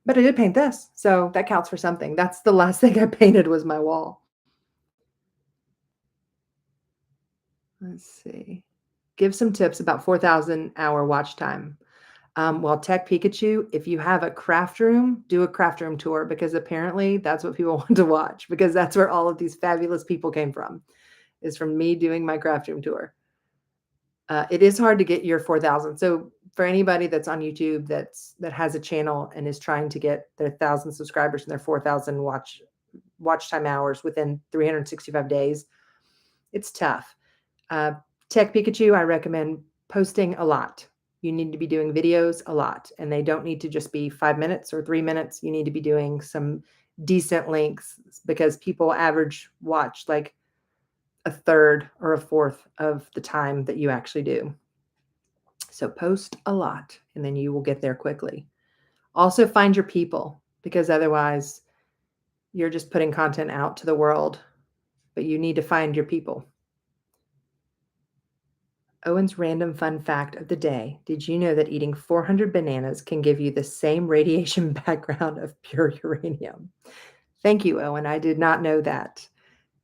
But I did paint this, so that counts for something. That's the last thing I painted was my wall. Let's see. Give some tips about 4,000 hour watch time. Well, Tech Pikachu, if you have a craft room, do a craft room tour because apparently that's what people want to watch because that's where all of these fabulous people came from, is from me doing my craft room tour. It is hard to get your 4,000. So for anybody that's on YouTube that has a channel and is trying to get their 1,000 subscribers and their 4,000 watch time hours within 365 days, it's tough. Tech Pikachu, I recommend posting a lot. You need to be doing videos a lot, and they don't need to just be 5 minutes or 3 minutes. You need to be doing some decent lengths because people average watch like a third or a fourth of the time that you actually do. So post a lot, and then you will get there quickly. Also find your people, because otherwise you're just putting content out to the world, but you need to find your people. Owen's random fun fact of the day. Did you know that eating 400 bananas can give you the same radiation background of pure uranium? Thank you, Owen. I did not know that.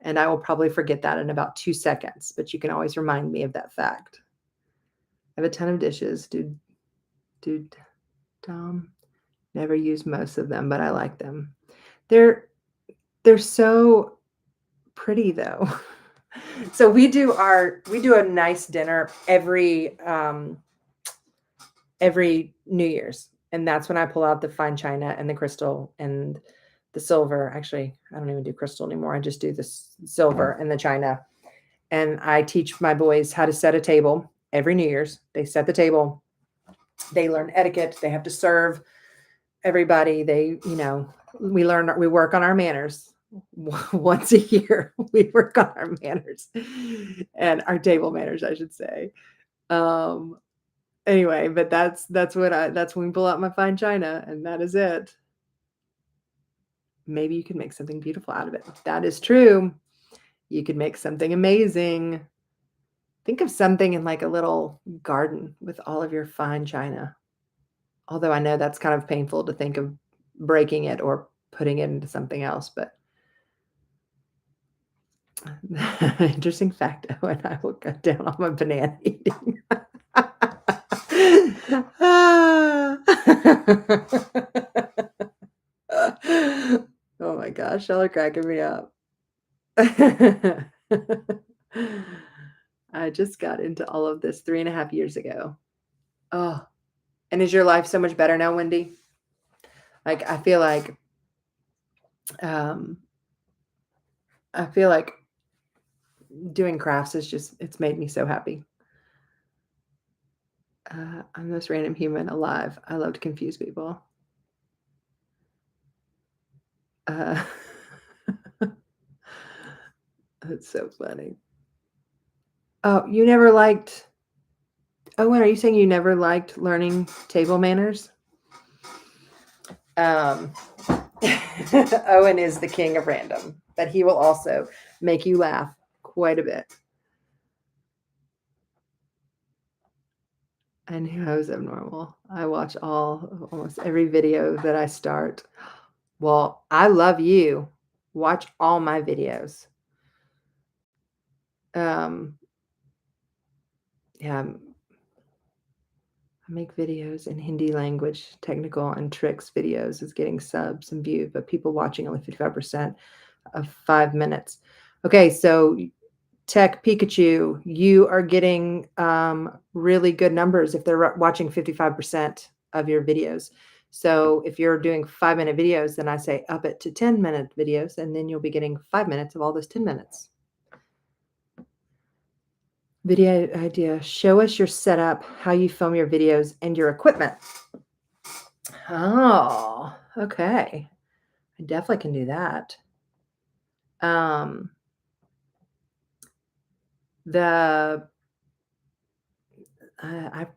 And I will probably forget that in about 2 seconds, but you can always remind me of that fact. I have a ton of dishes. Dude, Tom, never use most of them, but I like them. They're so pretty though. So we do a nice dinner every New Year's, and that's when I pull out the fine china and the crystal and the silver. Actually, I don't even do crystal anymore. I just do the silver and the china. And I teach my boys how to set a table every New Year's. They set the table. They learn etiquette. They have to serve everybody. We work on our manners once a year. We work on our manners and our table manners, I should say. Anyway, but that's when we pull out my fine china, and that is it. Maybe you can make something beautiful out of it. That is true. You could make something amazing. Think of something in like a little garden with all of your fine china. Although I know that's kind of painful to think of breaking it or putting it into something else, but interesting fact. Oh, and I will cut down on my banana eating. Oh my gosh, y'all are cracking me up. I just got into all of this 3.5 years ago. Oh, and is your life so much better now, Wendy? Like, I feel like doing crafts it's made me so happy. I'm the most random human alive. I love to confuse people. That's so funny. Oh, you never liked... Owen, are you saying you never liked learning table manners? Owen is the king of random, but he will also make you laugh quite a bit. I knew I was abnormal. I watch almost every video that I start. Well, I love you. Watch all my videos. Yeah, I make videos in Hindi language, technical and tricks videos is getting subs and views, but people watching only 55% of 5 minutes. Okay, so Tech Pikachu, you are getting really good numbers if they're watching 55% of your videos. So if you're doing 5-minute videos, then I say up it to 10-minute videos, and then you'll be getting 5 minutes of all those 10 minutes. Video idea. Show us your setup, how you film your videos, and your equipment. Oh, okay. I definitely can do that. I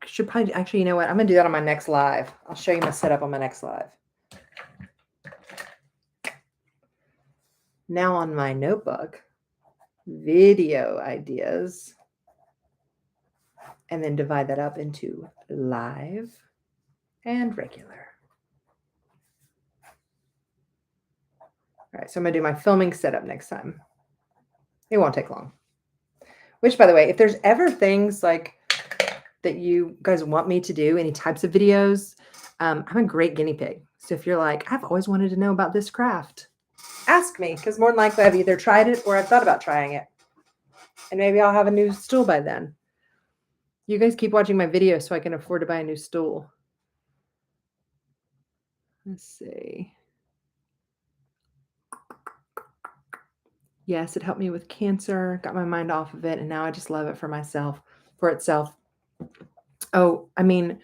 should probably, actually, you know what? I'm going to do that on my next live. I'll show you my setup on my next live. Now on my notebook, video ideas, and then divide that up into live and regular. All right, so I'm going to do my filming setup next time. It won't take long. Which, by the way, if there's ever things like that you guys want me to do, any types of videos, I'm a great guinea pig. So if you're like, I've always wanted to know about this craft, ask me, because more than likely I've either tried it or I've thought about trying it. And maybe I'll have a new stool by then. You guys keep watching my videos so I can afford to buy a new stool. Let's see. Yes, it helped me with cancer, got my mind off of it, and now I just love it for itself. Oh, I mean,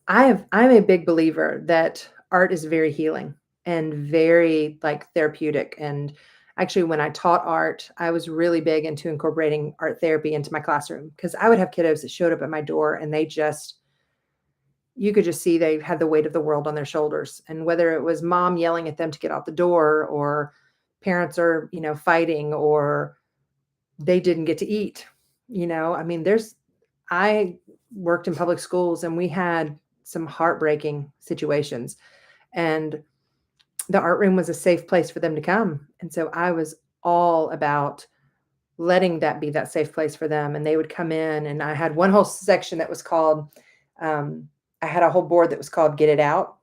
I'm a big believer that art is very healing and very like therapeutic. And actually, when I taught art, I was really big into incorporating art therapy into my classroom because I would have kiddos that showed up at my door and they just, you could just see they had the weight of the world on their shoulders. And whether it was mom yelling at them to get out the door or parents are, fighting or they didn't get to eat, I mean, I worked in public schools and we had some heartbreaking situations. And the art room was a safe place for them to come. And so I was all about letting that be that safe place for them. And they would come in, and I had one whole section that was called, I had a whole board that was called Get It Out.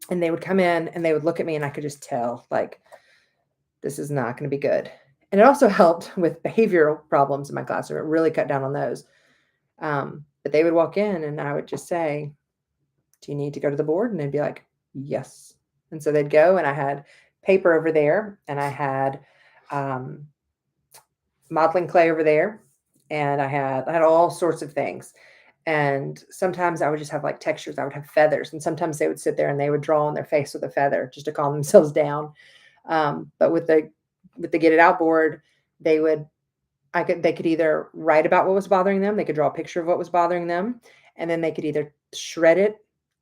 And they would come in and they would look at me, and I could just tell, like, this is not going to be good. And it also helped with behavioral problems in my classroom. It really cut down on those. But they would walk in and I would just say, do you need to go to the board? And they'd be like, yes. And so they'd go, and I had paper over there, and I had modeling clay over there, and I had all sorts of things. And sometimes I would just have like textures. I would have feathers, and sometimes they would sit there and they would draw on their face with a feather just to calm themselves down. But with the Get It Out board, they would they could either write about what was bothering them, they could draw a picture of what was bothering them, and then they could either shred it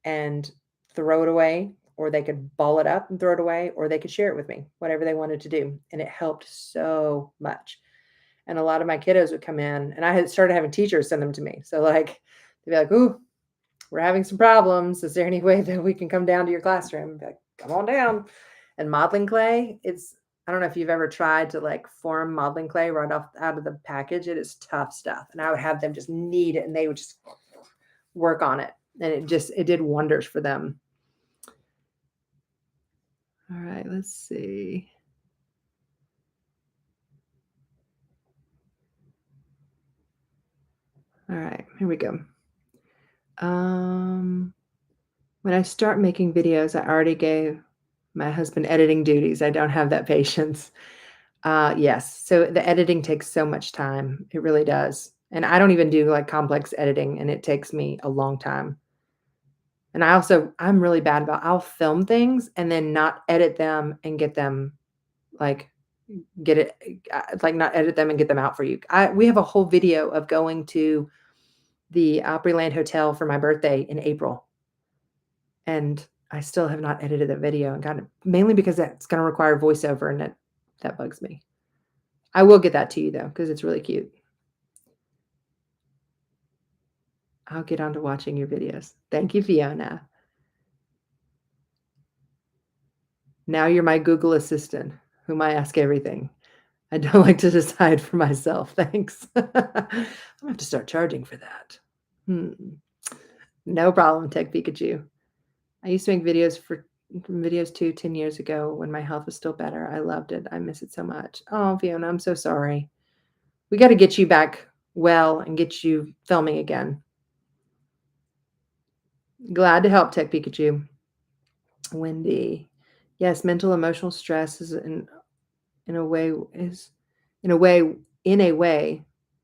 and throw it away, or they could ball it up and throw it away, or they could share it with me, whatever they wanted to do. And it helped so much. And a lot of my kiddos would come in, and I had started having teachers send them to me. So like they'd be like, "Ooh, we're having some problems. Is there any way that we can come down to your classroom?" I'd be like, "Come on down." And modeling clay, I don't know if you've ever tried to like form modeling clay right off out of the package. It is tough stuff. And I would have them just knead it, and they would just work on it. And it did wonders for them. All right, let's see. All right, here we go. When I start making videos, I already gave my husband editing duties. I don't have that patience. Yes. So the editing takes so much time. It really does. And I don't even do like complex editing, and it takes me a long time. And I'm really bad about, I'll film things and then not edit them and get them like get it like not edit them and get them out for you. We have a whole video of going to the Opryland Hotel for my birthday in April. And I still have not edited that video and gotten it, mainly because that's going to require voiceover, and that bugs me. I will get that to you though, because it's really cute. I'll get on to watching your videos. Thank you, Fiona. Now you're my Google Assistant, whom I ask everything. I don't like to decide for myself. Thanks. I'm gonna have to start charging for that. No problem, Tech Pikachu. I used to make videos too 10 years ago when my health was still better. I loved it. I miss it so much. Oh, Fiona, I'm so sorry. We got to get you back well and get you filming again. Glad to help, Tech Pikachu. Wendy. Yes, mental emotional stress is in a way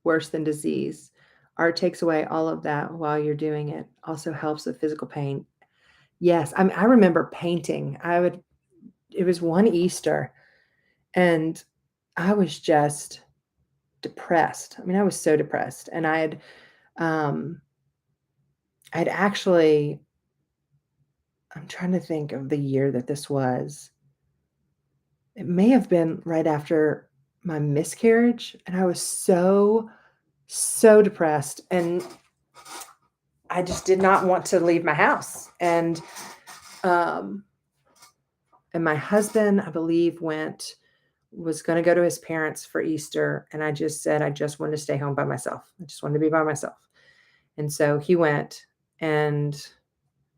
worse than disease. Art takes away all of that while you're doing it. Also helps with physical pain. Yes, I remember painting. It was one Easter, and I was just depressed. I mean, I was so depressed, and um I'd actually, I'm trying to think of the year that this was. It may have been right after my miscarriage, and I was so, so depressed, and I just did not want to leave my house. Um, and my husband, I believe, was going to go to his parents for Easter, and I just said I just wanted to stay home by myself. I just wanted to be by myself. And so he went, and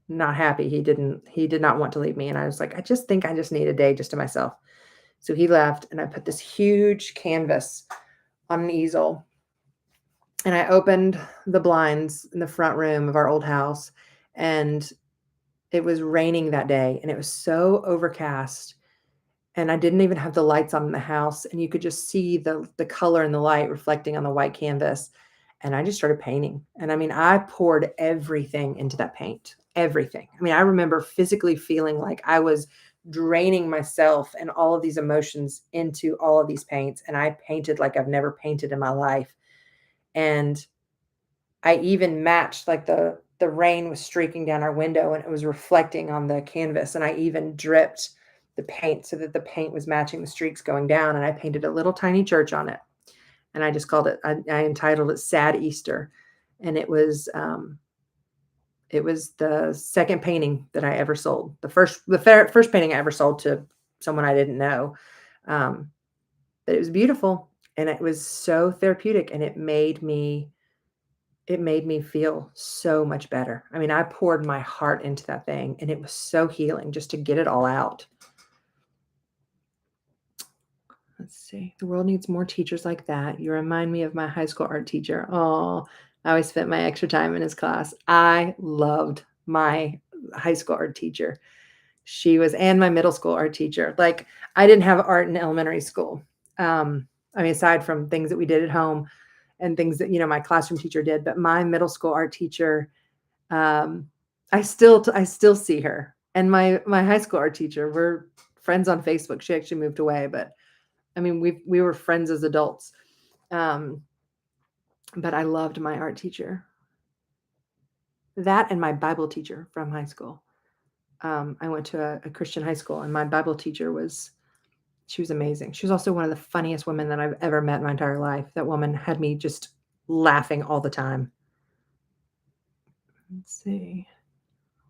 not happy. He did not want to leave me. And I was like, I just think I just need a day just to myself. So he left, and I put this huge canvas on an easel, and I opened the blinds in the front room of our old house, and it was raining that day, and it was so overcast, and I didn't even have the lights on in the house, and you could just see the color and the light reflecting on the white canvas. And I just started painting. And I mean, I poured everything into that paint, everything. I mean, I remember physically feeling like I was draining myself and all of these emotions into all of these paints. And I painted like I've never painted in my life. And I even matched like the rain was streaking down our window and it was reflecting on the canvas. And I even dripped the paint so that the paint was matching the streaks going down. And I painted a little tiny church on it. And I just called it, I entitled it Sad Easter. And it was the second painting that I ever sold. The first painting I ever sold to someone I didn't know. But it was beautiful and it was so therapeutic and it made me feel so much better. I mean, I poured my heart into that thing and it was so healing just to get it all out. Let's see. The world needs more teachers like that. You remind me of my high school art teacher. Oh, I always spent my extra time in his class. I loved my high school art teacher. And my middle school art teacher. Like, I didn't have art in elementary school. I mean, aside from things that we did at home and things that, my classroom teacher did, but my middle school art teacher, I still see her. And my high school art teacher, we're friends on Facebook. She actually moved away, but I mean, we were friends as adults. But I loved my art teacher. That and my Bible teacher from high school. I went to a Christian high school, and my Bible teacher she was amazing. She was also one of the funniest women that I've ever met in my entire life. That woman had me just laughing all the time. Let's see.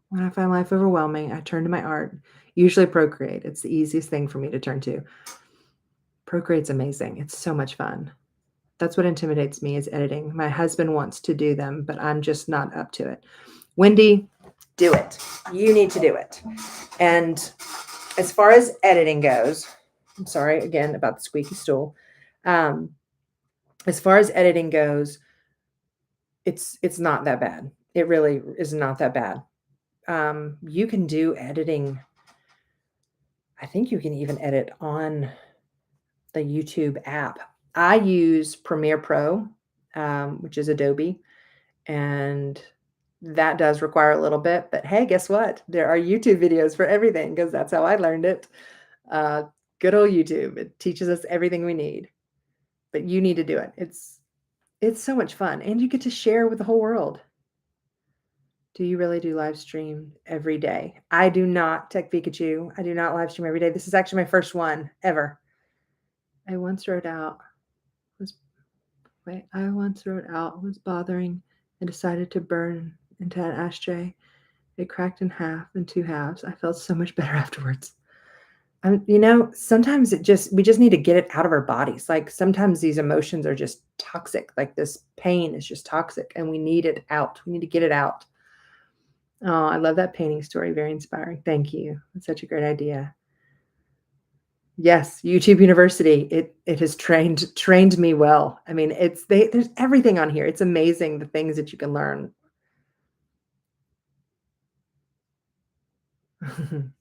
When I find life overwhelming, I turn to my art, usually Procreate. It's the easiest thing for me to turn to. Procreate's amazing. It's so much fun. That's what intimidates me is editing. My husband wants to do them, but I'm just not up to it. Wendy, do it. You need to do it. And as far as editing goes, I'm sorry again about the squeaky stool. As far as editing goes, it's not that bad. It really is not that bad. You can do editing. I think you can even edit on the YouTube app. I use Premiere Pro, which is Adobe, and that does require a little bit. But hey, guess what? There are YouTube videos for everything because that's how I learned it. Good old YouTube. It teaches us everything we need. But you need to do it. It's so much fun, and you get to share with the whole world. Do you really do live stream every day? I do not, Tech Pikachu. I do not live stream every day. This is actually my first one ever. I once wrote out was bothering and decided to burn into an ashtray. It cracked in half in two halves. I felt so much better afterwards. Sometimes we just need to get it out of our bodies. Like sometimes these emotions are just toxic. Like this pain is just toxic and we need it out. We need to get it out. Oh, I love that painting story. Very inspiring. Thank you. That's such a great idea. Yes, YouTube University. It has trained me well. I mean, there's everything on here. It's amazing the things that you can learn. All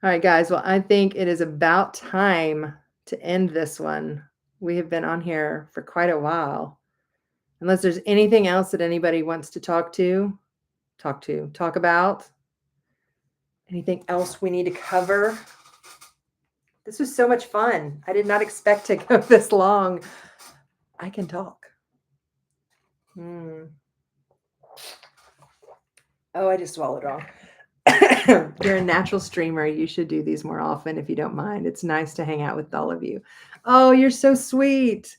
right, guys. Well, I think it is about time to end this one. We have been on here for quite a while. Unless there's anything else that anybody wants to talk about. Anything else we need to cover? This was so much fun. I did not expect to go this long. I can talk. Oh, I just swallowed wrong. You're a natural streamer. You should do these more often if you don't mind. It's nice to hang out with all of you. Oh, you're so sweet.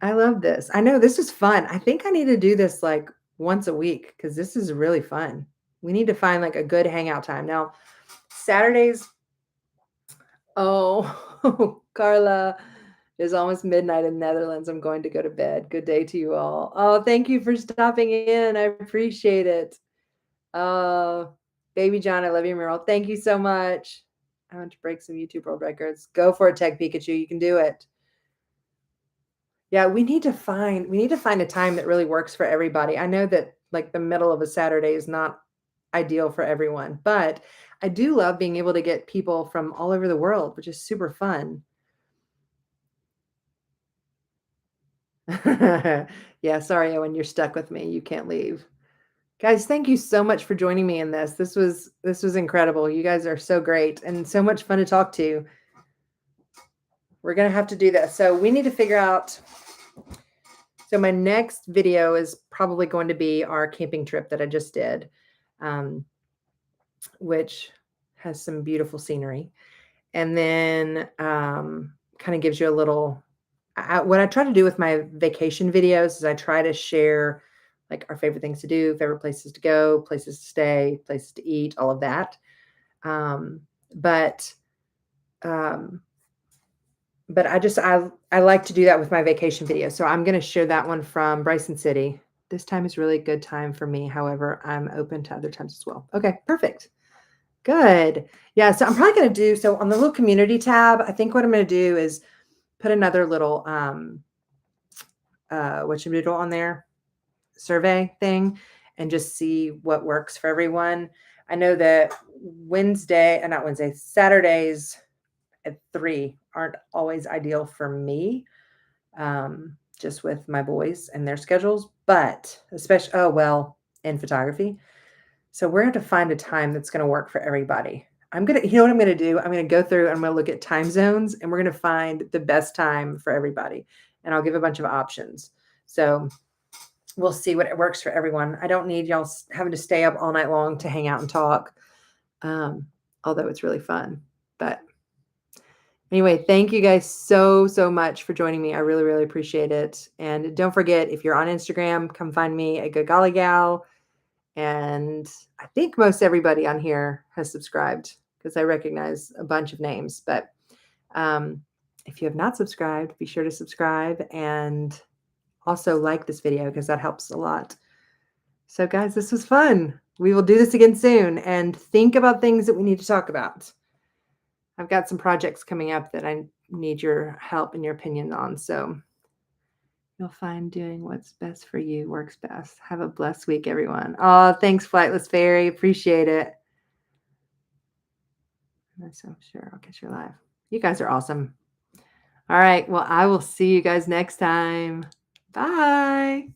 I love this. I know this is fun. I think I need to do this like once a week because this is really fun. We need to find like a good hangout time. Now, Saturdays. Oh, Carla, it's almost midnight in the Netherlands. I'm going to go to bed. Good day to you all. Oh, thank you for stopping in. I appreciate it. Baby John, I love your mural. Thank you so much. I want to break some YouTube world records. Go for it, Tech Pikachu. You can do it. Yeah, we need to find a time that really works for everybody. I know that like the middle of a Saturday is not ideal for everyone, but I do love being able to get people from all over the world, which is super fun. Yeah, sorry, Owen, you're stuck with me. You can't leave. Guys, thank you so much for joining me in this. This was incredible. You guys are so great and so much fun to talk to. We're gonna have to do this. So we need to figure out. So my next video is probably going to be our camping trip that I just did, which has some beautiful scenery. And then kind of gives you a little, what I try to do with my vacation videos is I try to share like our favorite things to do, favorite places to go, places to stay, places to eat, all of that. Um, but um, but I like to do that with my vacation video. So I'm going to share that one from Bryson City. This time is really a good time for me. However, I'm open to other times as well. Okay, perfect. Good. Yeah, so I'm probably going to do, so on the little community tab, I think what I'm going to do is put another little whatchamdoodle on there, survey thing, and just see what works for everyone. I know that Saturdays at 3 aren't always ideal for me, just with my boys and their schedules, but especially, in photography. So we're going to find a time that's going to work for everybody. You know what I'm going to do? I'm going to go through and I'm going to look at time zones and we're going to find the best time for everybody. And I'll give a bunch of options. So we'll see what works for everyone. I don't need y'all having to stay up all night long to hang out and talk. Although it's really fun, but anyway, thank you guys so much for joining me. I really, really appreciate it. And don't forget, if you're on Instagram, come find me at Good Golly Gal. And I think most everybody on here has subscribed because I recognize a bunch of names. But if you have not subscribed, be sure to subscribe and also like this video because that helps a lot. So guys, this was fun. We will do this again soon and think about things that we need to talk about. I've got some projects coming up that I need your help and your opinion on. So you'll find doing what's best for you works best. Have a blessed week, everyone. Oh, thanks, Flightless Fairy. Appreciate it. I'm so sure I'll catch you live. You guys are awesome. All right. Well, I will see you guys next time. Bye.